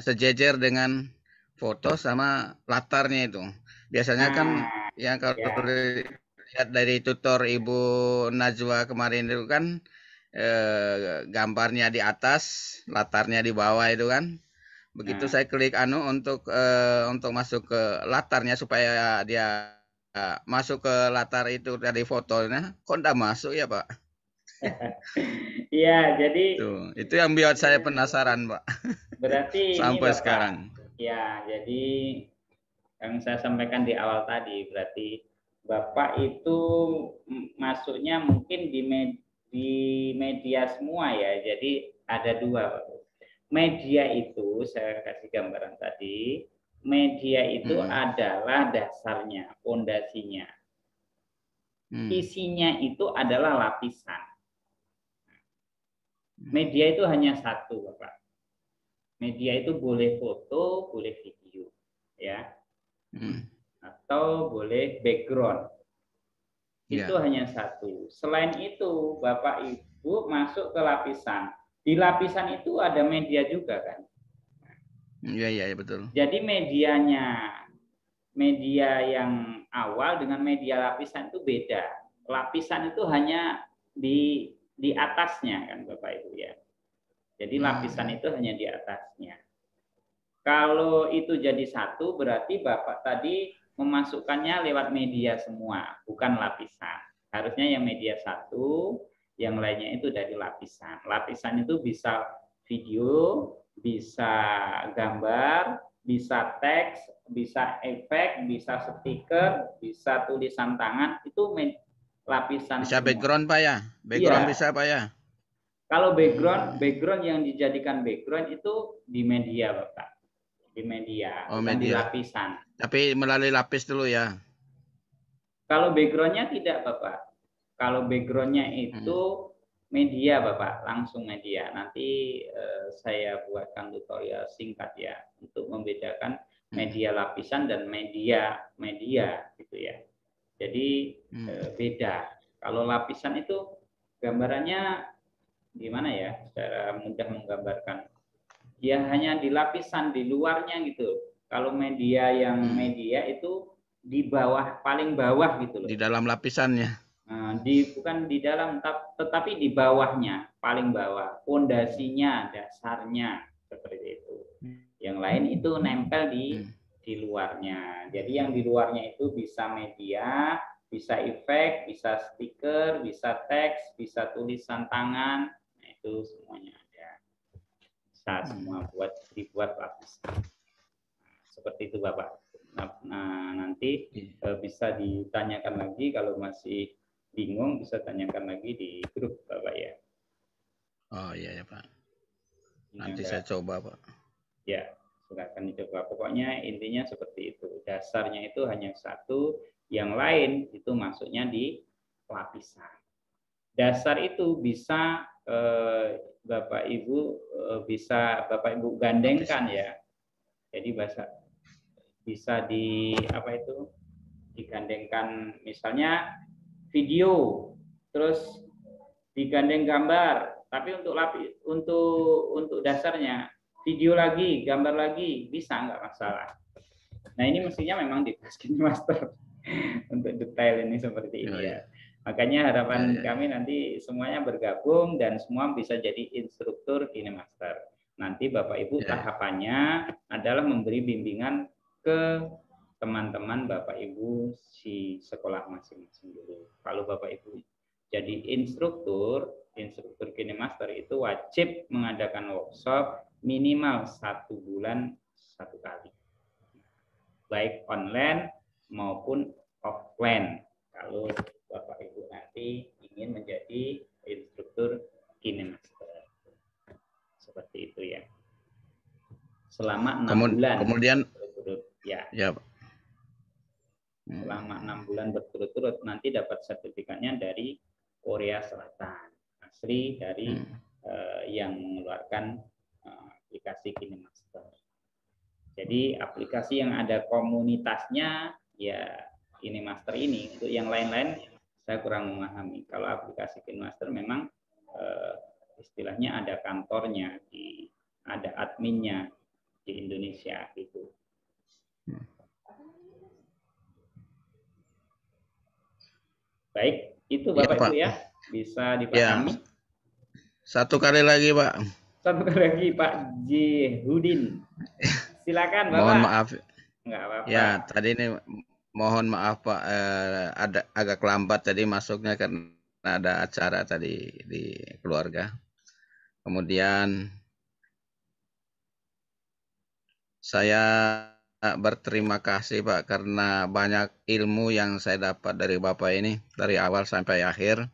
sejejer dengan foto sama latarnya itu. Biasanya kan yang kalau lihat dari tutor Ibu Najwa kemarin itu kan gambarnya di atas, latarnya di bawah itu kan. Begitu saya klik untuk masuk ke latarnya supaya dia masuk ke latar itu dari fotonya, kok enggak masuk ya Pak? Iya, jadi itu yang buat saya penasaran Pak. Berarti sampai ini Bapak, sekarang. Ya, jadi yang saya sampaikan di awal tadi, berarti Bapak itu masuknya mungkin di media semua ya. Jadi ada dua. Media itu saya kasih gambaran tadi. Media itu adalah dasarnya, fondasinya. Isinya itu adalah lapisan. Media itu hanya satu, Bapak. Media itu boleh foto, boleh video, ya, atau boleh background. Itu hanya satu. Selain itu, Bapak Ibu masuk ke lapisan. Di lapisan itu ada media juga kan? Iya betul. Jadi media yang awal dengan media lapisan itu beda. Lapisan itu hanya di atasnya kan Bapak Ibu ya. Jadi lapisan itu hanya di atasnya. Kalau itu jadi satu berarti Bapak tadi memasukkannya lewat media semua, bukan lapisan. Harusnya yang media satu, yang lainnya itu dari lapisan. Lapisan itu bisa video, bisa gambar, bisa teks, bisa efek, bisa stiker, bisa tulisan tangan, itu lapisan. Bisa semua. Background Pak ya? Background bisa Pak ya? Kalau background yang dijadikan background itu di media Bapak. Di media, bukan di lapisan. Tapi melalui lapis dulu ya? Kalau backgroundnya tidak Bapak. Kalau backgroundnya itu media Bapak, langsung media. Nanti saya buatkan tutorial singkat ya untuk membedakan media lapisan dan media gitu ya. Jadi beda. Kalau lapisan itu gambarannya gimana ya? Secara mudah menggambarkan. Ya hanya di lapisan di luarnya gitu. Kalau media media itu di bawah, paling bawah gitu loh. Di dalam lapisannya. Nah, bukan di dalam, tetapi di bawahnya, paling bawah, fondasinya, dasarnya seperti itu. Yang lain itu nempel di luarnya. Jadi yang di luarnya itu bisa media, bisa efek, bisa stiker, bisa teks, bisa tulisan tangan, nah, itu semuanya ada. Bisa semua dibuat lapisan. Seperti itu Bapak. Nah, nanti bisa ditanyakan lagi kalau masih bingung, bisa tanyakan lagi di grup Bapak ya. Oh iya ya Pak. Nanti saya coba Pak. Ya, silakan dicoba. Pokoknya intinya seperti itu. Dasarnya itu hanya satu, yang lain itu masuknya di lapisan. Dasar itu bisa Bapak Ibu gandengkan ya. Jadi bisa digandengkan misalnya video, terus digandeng gambar, tapi untuk dasarnya video lagi, gambar lagi, bisa nggak masalah. Nah ini mestinya memang di KineMaster untuk detail ini seperti ini ya. Makanya harapan kami nanti semuanya bergabung dan semua bisa jadi instruktur KineMaster. Nanti Bapak Ibu tahapannya adalah memberi bimbingan ke teman-teman Bapak Ibu si sekolah masing-masing dulu. Kalau Bapak Ibu jadi instruktur KineMaster itu wajib mengadakan workshop minimal 1 bulan 1 kali. Baik online maupun offline. Kalau Bapak Ibu nanti ingin menjadi instruktur KineMaster. Seperti itu ya. Selama 6 bulan. Kemudian ya. Ya, Pak. Selama 6 bulan berturut-turut nanti dapat sertifikatnya dari Korea Selatan, asli dari yang mengeluarkan aplikasi KineMaster. Jadi aplikasi yang ada komunitasnya ya KineMaster ini. Untuk yang lain-lain saya kurang memahami. Kalau aplikasi KineMaster memang istilahnya ada kantornya, ada adminnya di Indonesia gitu. Baik, itu Bapak Ibu ya, bisa dipahami. Ya. Satu kali lagi Pak. Satu kali lagi Pak Jehudin. Silakan Bapak. Mohon maaf. Enggak apa-apa. Ya, tadi ini mohon maaf Pak, ada agak lambat tadi masuknya karena ada acara tadi di keluarga. Kemudian saya berterima kasih Pak karena banyak ilmu yang saya dapat dari Bapak ini dari awal sampai akhir.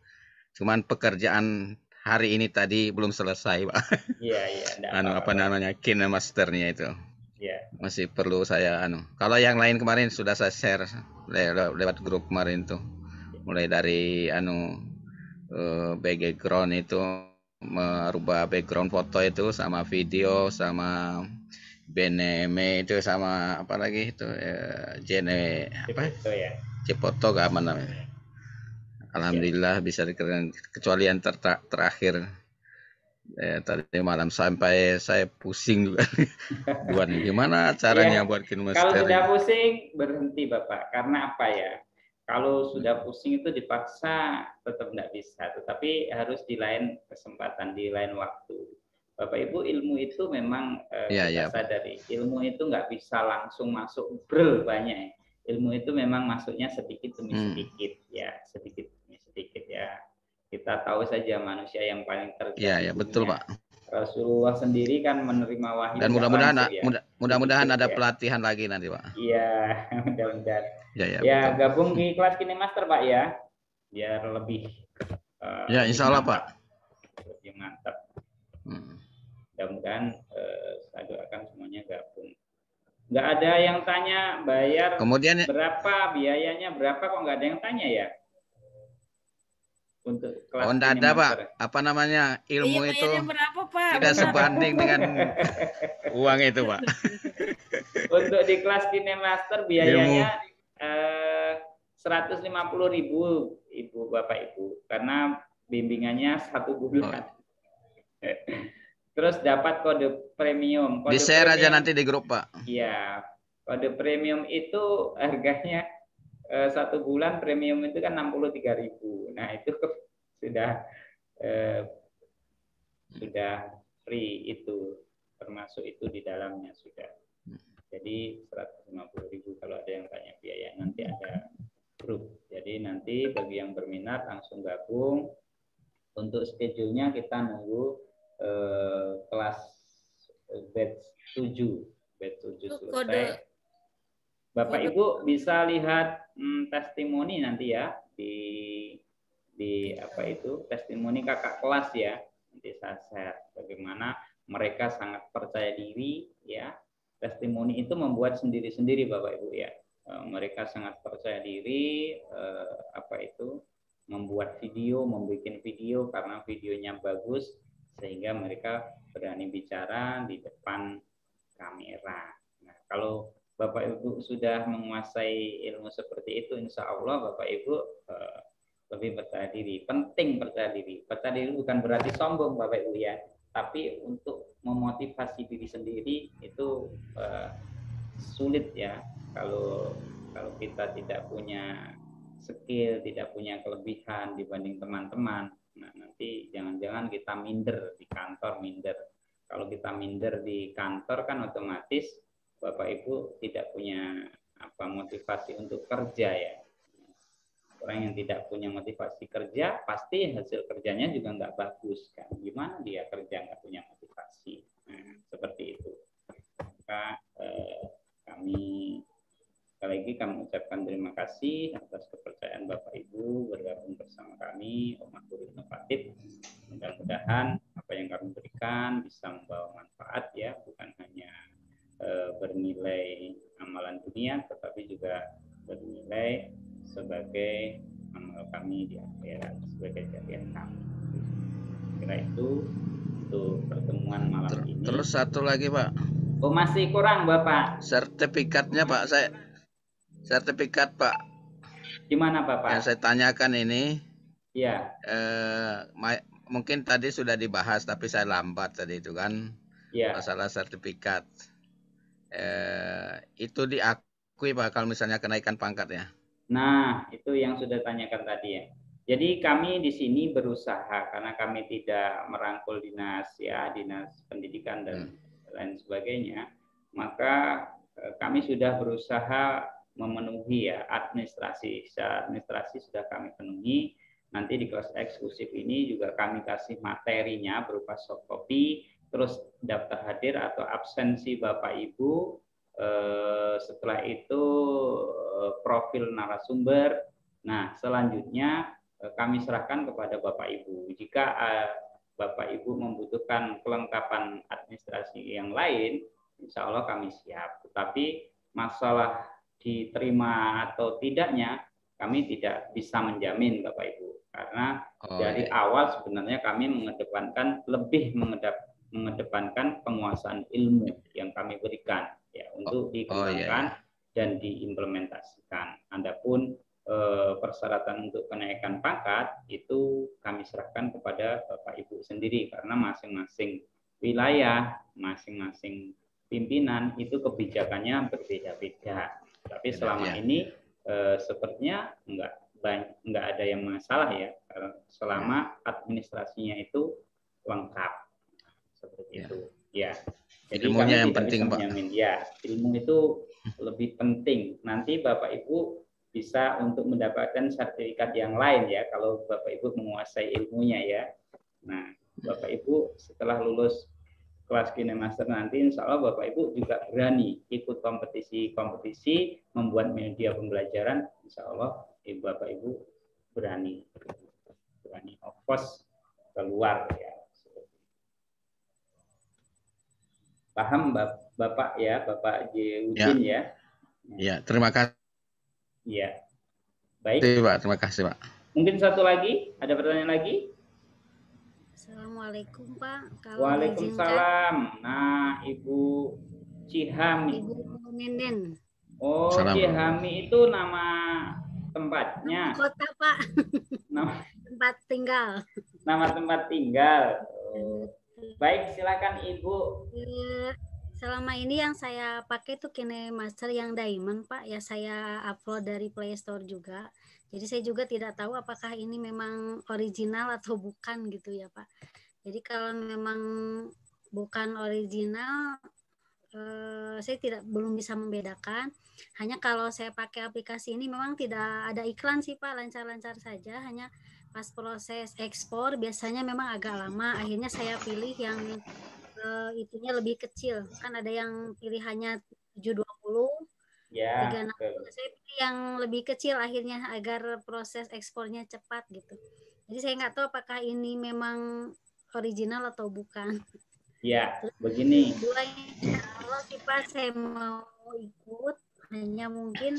Cuman pekerjaan hari ini tadi belum selesai Pak. Iya, iya, enggak Apa namanya KineMaster-nya itu. Iya. Masih perlu saya Kalau yang lain kemarin sudah saya share lewat grup kemarin tuh. Mulai dari background itu merubah background foto itu sama video sama BNM itu sama apa lagi itu Jene apa? Cipoto ke apa namanya? Alhamdulillah bisa dikerjakan kecuali yang terakhir tadi malam sampai saya pusing juga. Buat gimana caranya buat KineMaster? Kalau sudah pusing berhenti Bapak karena apa ya? Kalau sudah pusing itu dipaksa tetap tidak bisa, tetapi harus di lain kesempatan, di lain waktu. Bapak Ibu, ilmu itu memang kita sadari, ilmu itu nggak bisa langsung masuk brel banyak. Ilmu itu memang masuknya sedikit demi sedikit ya, sedikit demi sedikit ya. Kita tahu saja manusia yang paling terjadi. Iya, betul Pak. Rasulullah sendiri kan menerima wahyu. Dan mudah-mudahan ada pelatihan lagi nanti Pak. Iya, mudah-mudahan. Ya, gabung di kelas KineMaster Pak ya, biar lebih. Ya, insya Allah Pak. Lebih mantap. Mudah-mudahan saya doakan semuanya gabung. Nggak ada yang tanya bayar kemudian berapa, biayanya berapa, kok nggak ada yang tanya ya? Untuk kelas enggak ada Pak, apa namanya ilmu itu berapa, Pak? Tidak sebanding dengan uang itu Pak. Untuk di kelas KineMaster biayanya 150.000 Ibu Bapak Ibu karena bimbingannya 1 bulan. Terus dapat kode premium. Di share aja nanti di grup Pak. Iya, kode premium itu harganya 1 bulan premium itu kan 63.000. Nah itu sudah free itu, termasuk itu di dalamnya sudah. Jadi 150.000 kalau ada yang tanya biaya, nanti ada grup. Jadi nanti bagi yang berminat langsung gabung. Untuk schedule-nya kita nunggu kelas batch 7 selesai. Bapak Ibu bisa lihat testimoni nanti ya di apa itu testimoni kakak kelas ya, nanti saya share bagaimana mereka sangat percaya diri ya. Testimoni itu membuat sendiri-sendiri Bapak Ibu ya. Mereka sangat percaya diri membuat video, membuat video karena videonya bagus sehingga mereka berani bicara di depan kamera. Nah, kalau Bapak Ibu sudah menguasai ilmu seperti itu, insya Allah Bapak Ibu lebih percaya diri. Penting percaya diri. Percaya diri bukan berarti sombong Bapak Ibu ya, tapi untuk memotivasi diri sendiri itu sulit ya. Kalau kita tidak punya skill, tidak punya kelebihan dibanding teman-teman, nah nanti jangan-jangan kita minder di kantor, minder. Kalau kita minder di kantor kan otomatis Bapak Ibu tidak punya motivasi untuk kerja ya. Orang yang tidak punya motivasi kerja pasti hasil kerjanya juga nggak bagus kan. Gimana dia kerja nggak punya motivasi? Nah, seperti itu. Maka kami sekali lagi kami ucapkan terima kasih atas kepercayaan Bapak Ibu bergabung bersama kami Omah Guru Inovatif. Mudah-mudahan apa yang kami berikan bisa membawa manfaat ya, bukan hanya bernilai amalan dunia, tetapi juga bernilai sebagai amal kami di akhirat, sebagai jadian kami. Kira itu untuk pertemuan malam ini. Terus satu lagi Pak. Oh masih kurang Bapak. Sertifikatnya Pak, sertifikat Pak. Gimana Bapak? Yang saya tanyakan ini. Ya. Mungkin tadi sudah dibahas tapi saya lambat tadi itu kan. Ya. Masalah sertifikat. Itu diakui Pak kalau misalnya kenaikan pangkat ya. Nah, itu yang sudah tanyakan tadi ya. Jadi kami di sini berusaha karena kami tidak merangkul dinas pendidikan dan lain sebagainya, maka kami sudah berusaha memenuhi ya administrasi. Secara administrasi sudah kami penuhi. Nanti di kelas eksklusif ini juga kami kasih materinya berupa soft copy, terus daftar hadir atau absensi Bapak Ibu, setelah itu profil narasumber. Nah, selanjutnya kami serahkan kepada Bapak Ibu. Jika Bapak Ibu membutuhkan kelengkapan administrasi yang lain, insya Allah kami siap. Tetapi masalah diterima atau tidaknya, kami tidak bisa menjamin Bapak Ibu. Karena dari awal sebenarnya kami lebih mengedepankan penguasaan ilmu yang kami berikan ya untuk dikembangkan dan diimplementasikan. Adapun persyaratan untuk kenaikan pangkat itu kami serahkan kepada Bapak Ibu sendiri karena masing-masing wilayah, masing-masing pimpinan itu kebijakannya berbeda-beda. Tapi selama ini sepertinya enggak ada yang masalah ya, selama administrasinya itu lengkap seperti itu. Ya. Jadi ilmunya kami yang tidak penting, bisa Pak. menjamin. Ya, ilmu itu lebih penting. Nanti Bapak Ibu bisa untuk mendapatkan sertifikat yang lain ya kalau Bapak Ibu menguasai ilmunya ya. Nah, Bapak Ibu setelah lulus kelas KineMaster nanti insya Allah Bapak Ibu juga berani ikut kompetisi membuat media pembelajaran, insya Allah Bapak Ibu berani of course keluar ya. Paham Bapak ya, Bapak J. Udin ya. Ya, terima kasih. Iya. Baik. Pak, terima kasih, Pak. Mungkin satu lagi, ada pertanyaan lagi? Assalamualaikum, Pak. Kalau Waalaikumsalam. Nah, Ibu Cihami. Ibu Nenden. Oh, Cihami itu nama tempatnya. Kota, Pak. Nama tempat tinggal. Nama tempat tinggal. Oh. Baik, silakan Ibu. Selama ini yang saya pakai itu KineMaster yang Diamond, Pak. Ya saya upload dari Play Store juga. Jadi saya juga tidak tahu apakah ini memang original atau bukan gitu ya, Pak. Jadi kalau memang bukan original, saya belum bisa membedakan. Hanya kalau saya pakai aplikasi ini memang tidak ada iklan sih, Pak. Lancar-lancar saja. Hanya pas proses ekspor biasanya memang agak lama. Akhirnya saya pilih yang itunya lebih kecil, kan ada yang pilihannya 720 ya, 36. Saya pilih yang lebih kecil akhirnya agar proses ekspornya cepat gitu. Jadi saya nggak tahu apakah ini memang original atau bukan. Ya, begini. Kalau sih Pak saya mau ikut, hanya mungkin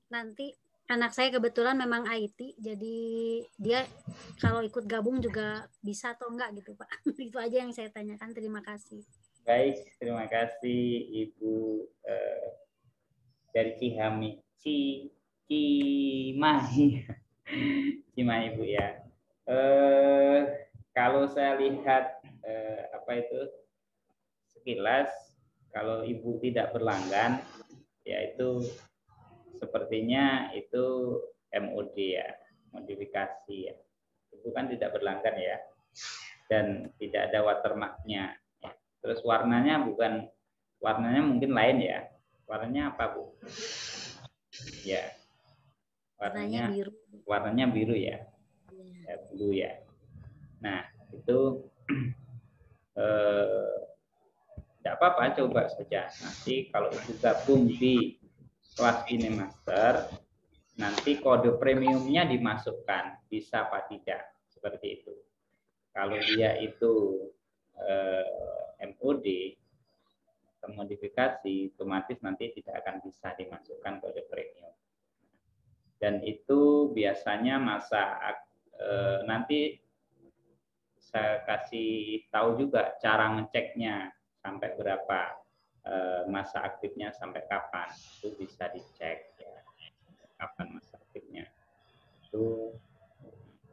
nanti anak saya kebetulan memang IT, jadi dia kalau ikut gabung juga bisa atau enggak gitu Pak. Itu aja yang saya tanyakan. Terima kasih. Baik, terima kasih Ibu dari Cihami, Cimahi, Cimahi Bu ya. Kalau saya lihat sekilas, kalau Ibu tidak berlanggan, yaitu sepertinya itu MOD ya, modifikasi ya. Itu kan tidak berlanggan ya, dan tidak ada watermarknya. Terus warnanya mungkin lain ya. Warnanya apa Bu? Ya, warnanya biru ya, blue ya. Nah itu tidak apa-apa, coba saja. Nanti kalau itu gabung di kelas KineMaster, nanti kode premiumnya dimasukkan, bisa apa tidak, seperti itu. Kalau dia itu MOD, modifikasi, otomatis nanti tidak akan bisa dimasukkan kode premium. Dan itu biasanya nanti saya kasih tahu juga cara ngeceknya sampai berapa. Masa aktifnya sampai kapan itu bisa dicek ya, kapan masa aktifnya itu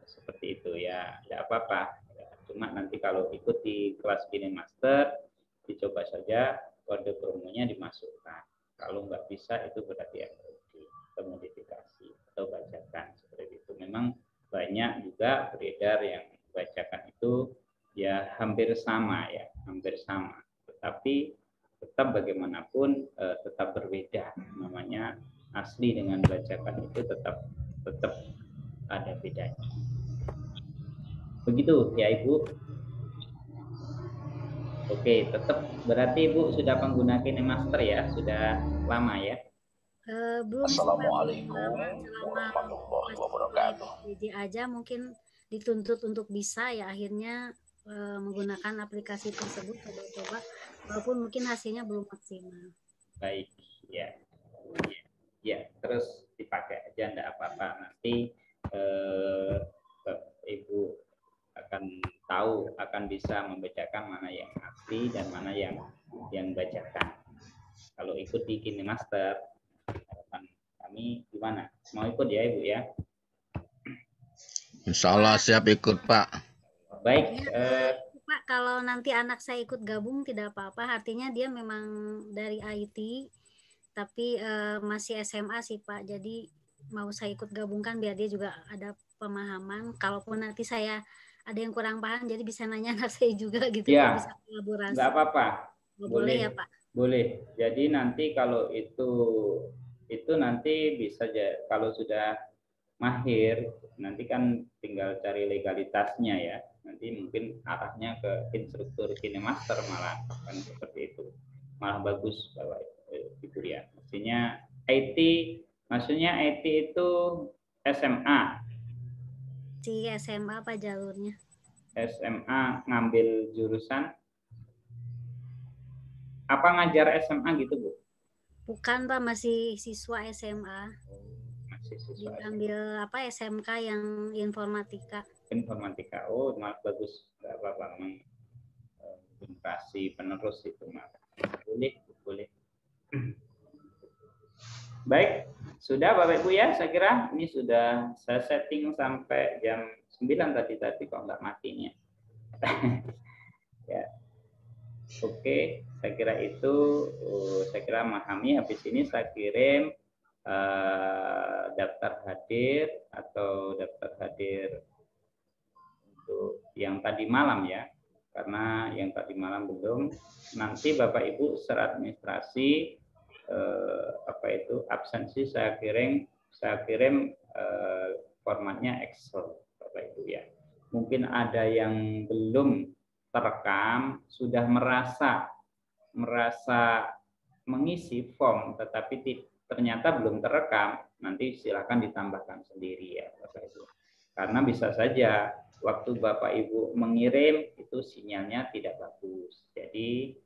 seperti itu ya, tidak apa-apa ya. Cuma nanti kalau ikut di kelas KineMaster dicoba saja kode promonya dimasukkan, kalau nggak bisa itu berarti modifikasi atau bajakan seperti itu. Memang banyak juga beredar yang bajakan itu ya hampir sama ya, hampir sama, tetapi tetap bagaimanapun tetap berbeda. Namanya asli dengan bajakan itu tetap ada bedanya. Begitu ya Ibu. Oke, tetap berarti Ibu sudah pengguna KineMaster ya, sudah lama ya. Belum. Assalamualaikum warahmatullahi wabarakatuh. Jadi aja mungkin dituntut untuk bisa ya, akhirnya menggunakan aplikasi tersebut coba-coba, walaupun mungkin hasilnya belum maksimal. Baik, ya, terus dipakai aja, enggak apa-apa. Nanti Ibu akan tahu, akan bisa membedakan mana yang asli dan mana yang bajakan. Kalau ikut di KineMaster, harapan kami gimana? Mau ikut ya Ibu ya? Insya Allah siap ikut Pak. Baik. Pak, kalau nanti anak saya ikut gabung tidak apa-apa, artinya dia memang dari IT, tapi masih SMA sih Pak, jadi mau saya ikut gabungkan biar dia juga ada pemahaman. Kalaupun nanti saya ada yang kurang paham, jadi bisa nanya anak saya juga gitu, ya, bisa kolaborasi. Nggak apa-apa. Boleh ya Pak? Boleh. Jadi nanti kalau itu nanti bisa kalau sudah mahir, nanti kan tinggal cari legalitasnya ya. Nanti mungkin arahnya ke instruktur KineMaster malah, kan seperti itu. Malah bagus Bapak Ibu ya. Maksudnya IT itu SMA. Si SMA apa jalurnya? SMA ngambil jurusan apa, ngajar SMA gitu Bu? Bukan Pak, masih siswa SMA. Masih siswa. Ambil apa, SMK yang informatika. Informatika. Oh, malah bagus. Enggak apa-apa, generasi penerus itu mah. Boleh. Baik, sudah Bapak Ibu ya, saya kira ini sudah saya setting sampai jam 9 tadi kok nggak matinya. Ya. Oke, saya kira itu, saya kira memahami. Habis ini saya kirim daftar hadir atau daftar hadir untuk yang tadi malam ya, karena yang tadi malam belum. Nanti Bapak Ibu secara administrasi absensi saya kirim formatnya Excel Bapak Ibu ya. Mungkin ada yang belum terekam, sudah merasa mengisi form tetapi ternyata belum terekam, nanti silakan ditambahkan sendiri ya Bapak Ibu. Karena bisa saja waktu Bapak Ibu mengirim itu sinyalnya tidak bagus, jadi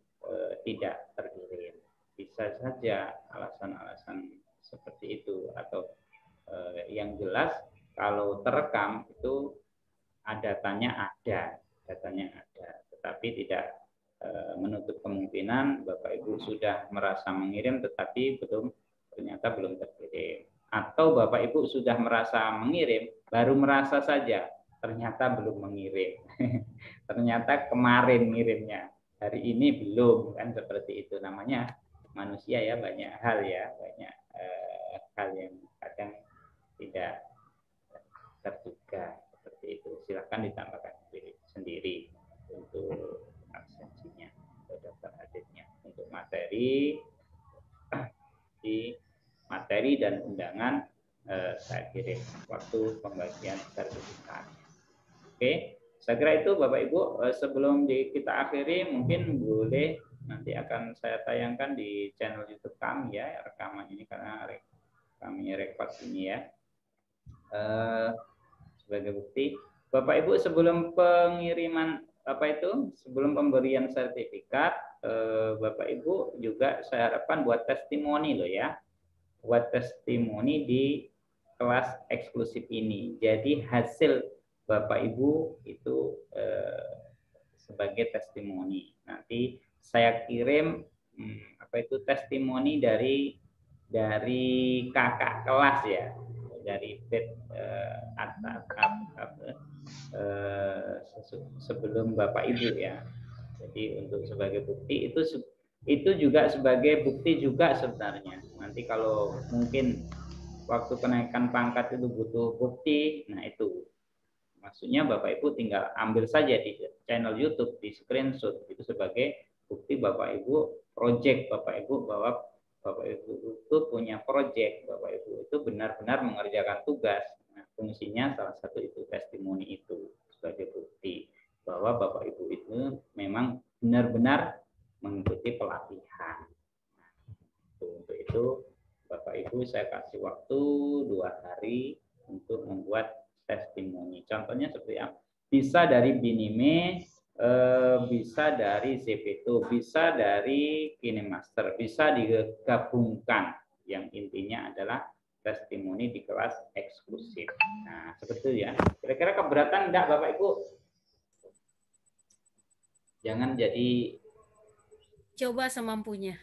tidak terkirim. Bisa saja alasan-alasan seperti itu, atau yang jelas kalau terekam itu datanya ada, tetapi tidak menutup kemungkinan Bapak Ibu sudah merasa mengirim tetapi ternyata belum terkirim, atau Bapak Ibu sudah merasa mengirim baru merasa saja ternyata belum mengirim. Ternyata kemarin ngirimnya, hari ini belum, kan seperti itu. Namanya manusia ya, banyak hal hal yang kadang tidak terduga seperti itu. Silakan ditambahkan sendiri untuk absensinya atau daftar hadirnya. Untuk materi dan undangan saya kirim waktu pembagian sertifikat. Oke, saya kira itu Bapak Ibu. Sebelum kita akhiri, mungkin boleh nanti akan saya tayangkan di channel YouTube kami ya, rekaman ini, karena kami rekod ini ya. Sebagai bukti, Bapak Ibu, sebelum pengiriman sebelum pemberian sertifikat, Bapak Ibu juga saya harapkan buat testimoni loh ya, buat testimoni di kelas eksklusif ini. Jadi hasil Bapak Ibu itu sebagai testimoni. Nanti saya kirim testimoni dari kakak kelas ya, dari sebelum Bapak Ibu ya. Jadi untuk sebagai bukti itu juga sebagai bukti juga sebenarnya. Nanti kalau mungkin waktu kenaikan pangkat itu butuh bukti, nah itu maksudnya Bapak Ibu tinggal ambil saja di channel YouTube, di screenshot itu sebagai bukti Bapak Ibu project Bapak Ibu, bahwa Bapak Ibu itu punya project, Bapak Ibu itu benar-benar mengerjakan tugas. Nah, fungsinya salah satu itu testimoni itu sebagai bukti bahwa Bapak Ibu itu memang benar-benar mengikuti pelatihan. Nah, untuk itu Bapak Ibu saya kasih waktu 2 hari untuk membuat testimoni. Contohnya seperti apa? Bisa dari Binime, bisa dari CP2, bisa dari KineMaster, bisa digabungkan. Yang intinya adalah testimoni di kelas eksklusif. Nah, seperti itu ya. Kira-kira keberatan enggak Bapak Ibu? Jangan jadi coba semampunya.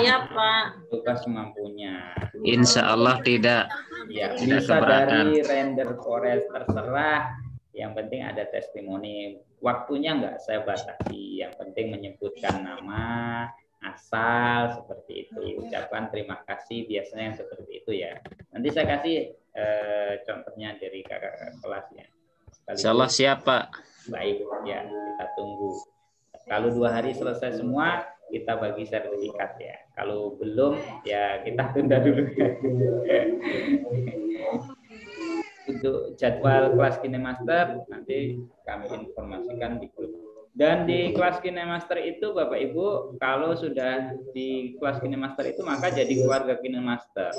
Iya Pak. Coba semampunya. Insya Allah tidak. Ya, Tidak bisa keberatan. dari render forest terserah. Yang penting ada testimoni. Waktunya enggak saya batasi. Yang penting menyebutkan nama, asal seperti itu. Ucapan terima kasih biasanya yang seperti itu ya. Nanti saya kasih contohnya dari kakak kelas ya. Insya Allah siap Pak. Baik ya, kita tunggu. Kalau 2 hari selesai semua, kita bagi sertifikat ya. Kalau belum, ya kita tunda dulu ya. Untuk jadwal kelas KineMaster nanti kami informasikan di grup. Dan di kelas KineMaster itu Bapak Ibu, kalau sudah di kelas KineMaster itu maka jadi keluarga KineMaster.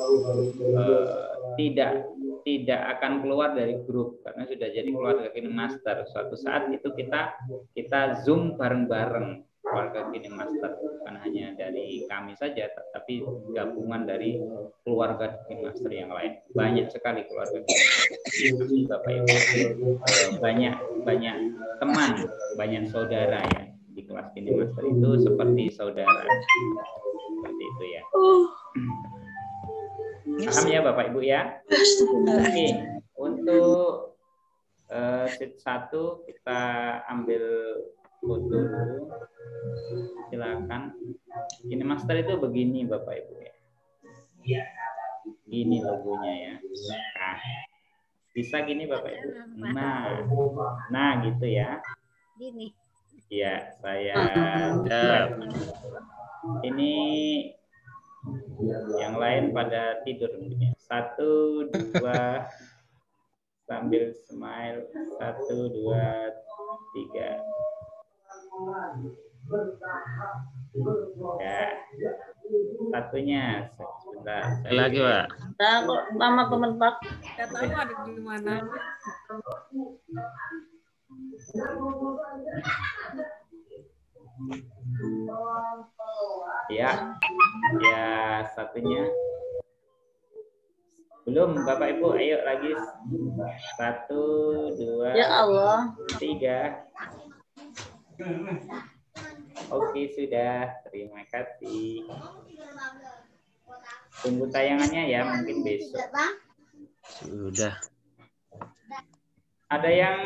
Tidak akan keluar dari grup karena sudah jadi keluarga KineMaster. Suatu saat itu kita Zoom bareng-bareng keluarga KineMaster, bukan hanya dari kami saja, tapi gabungan dari keluarga KineMaster yang lain. Banyak sekali keluarga KineMaster, Bapak Ibu. Banyak teman, banyak saudara ya di kelas KineMaster itu seperti saudara. Seperti itu ya. Paham ya Bapak Ibu ya? Oke, untuk sheet 1 kita ambil foto dulu. Silakan. KineMaster itu begini Bapak Ibu ya. Ini logonya ya. Nah, bisa gini Bapak Ibu. Nah gitu ya. Gini. Ya, saya ini yang lain pada tidur mungkin ya. 1, 2 sambil smile. 1, 2, 3. Ya, satunya sebentar. Lagi Pak. Nah, kok lama teman Pak? Tidak tahu ada di mana. Ya, satunya belum Bapak Ibu, ayo lagi 1, 2, Ya Allah. 3. Oke sudah, terima kasih. Tunggu tayangannya ya, mungkin besok. Sudah. Ada yang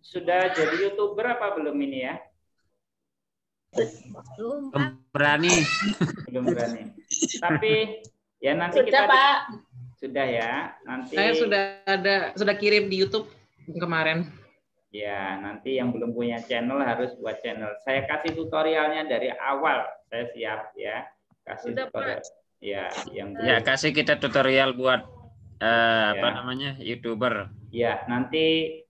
sudah jadi YouTuber apa belum ini ya? Belum berani. Belum berani. Tapi ya nanti kita Pak. Sudah ya. Nanti Saya sudah kirim di YouTube kemarin. Ya, nanti yang belum punya channel harus buat channel. Saya kasih tutorialnya dari awal. Saya siap ya. Kasih tutorial. Ya, yang belum. Ya, kasih kita tutorial buat apa namanya? YouTuber. Ya, nanti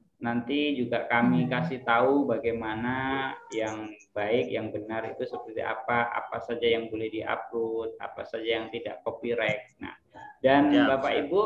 juga kami kasih tahu bagaimana yang baik, yang benar itu seperti apa saja yang boleh diupload, apa saja yang tidak copyright. Nah, dan Bapak Ibu,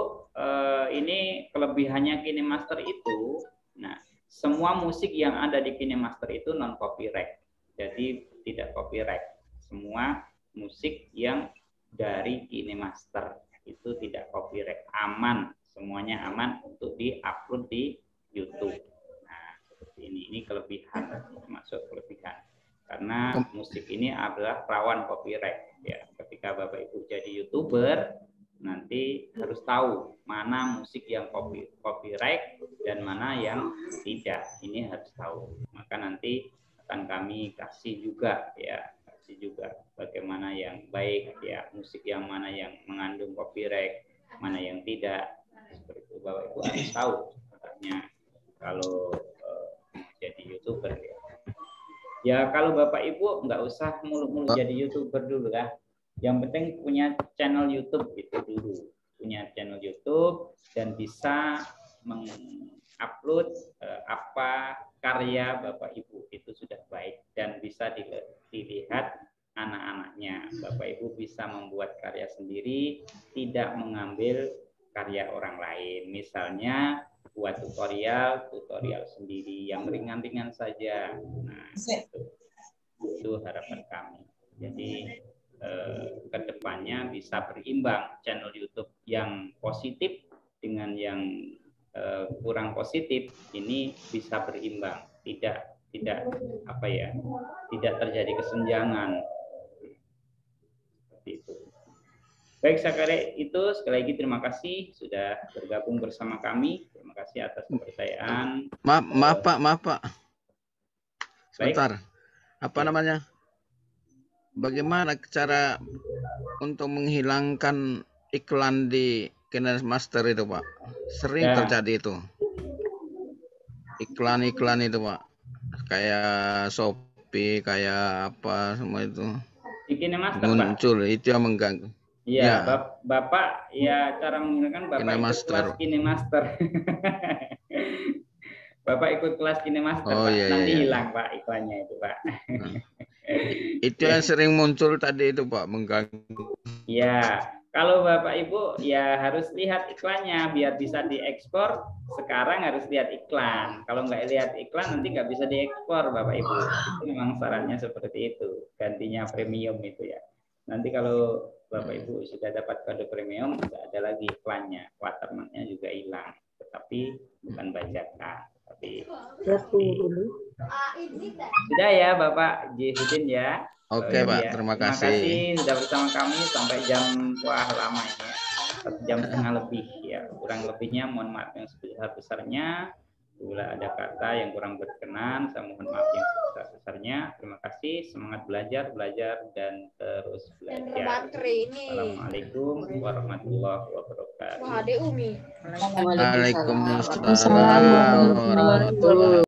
ini kelebihannya KineMaster itu, nah, semua musik yang ada di KineMaster itu non copyright. Jadi tidak copyright. Semua musik yang dari KineMaster itu tidak copyright, aman, semuanya aman untuk di-upload di YouTube. Nah, seperti ini kelebihan, termasuk kelebihan. Karena musik ini adalah rawan copyright. Ya, ketika Bapak Ibu jadi YouTuber, nanti harus tahu mana musik yang copyright dan mana yang tidak. Ini harus tahu. Maka nanti akan kami kasih juga bagaimana yang baik ya, musik yang mana yang mengandung copyright, mana yang tidak. Seperti itu Bapak Ibu harus tahu. Makanya kalau jadi YouTuber ya. Ya kalau Bapak Ibu nggak usah mulu-mulu jadi YouTuber dulu ya. Yang penting punya channel YouTube itu dulu. Punya channel YouTube dan bisa mengupload apa karya Bapak Ibu itu sudah baik dan bisa dilihat anak-anaknya. Bapak Ibu bisa membuat karya sendiri, tidak mengambil karya orang lain. Misalnya buat tutorial sendiri yang ringan-ringan saja. Nah, itu harapan kami. Jadi kedepannya bisa berimbang channel YouTube yang positif dengan yang kurang positif ini bisa berimbang, tidak apa ya, tidak terjadi kesenjangan. Seperti itu. Baik, Sakare, itu sekali lagi terima kasih sudah bergabung bersama kami. Terima kasih atas kepercayaan. Maaf Pak. Sebentar. Apa namanya? Bagaimana cara untuk menghilangkan iklan di KineMaster itu, Pak? Sering terjadi itu. Iklan-iklan itu, Pak. Kayak Shopee, kayak apa semua itu. Di KineMaster, muncul, Pak. Itu yang mengganggu. Iya, ya. Bapak ya cara menggunakan Bapak ikut kelas KineMaster. Bapak ikut kelas KineMaster, Pak. Nanti hilang, Pak, iklannya itu, Pak. Itu yang sering muncul tadi itu, Pak, mengganggu. Ya, kalau Bapak Ibu ya harus lihat iklannya biar bisa diekspor. Sekarang harus lihat iklan. Kalau nggak lihat iklan nanti nggak bisa diekspor, Bapak Ibu. Itu memang sarannya seperti itu. Gantinya premium itu ya. Nanti kalau Bapak Ibu sudah dapat kode premium, nggak ada lagi iklannya. Watermarknya juga hilang. Tetapi bukan bajakan. Tapi sudah ya Bapak Jihudin ya. Oke Pak, ya. Terima kasih sudah bersama kami sampai jam lama ini ya. 1 jam setengah lebih ya. Kurang lebihnya mohon maaf yang sebesar-besarnya. Bila ada kata yang kurang berkenan, saya mohon maaf yang sebesar-besarnya. Terima kasih, semangat belajar dan terus belajar. Assalamualaikum warahmatullahi wabarakatuh. Waalaikumsalam warahmatullahi wabarakatuh.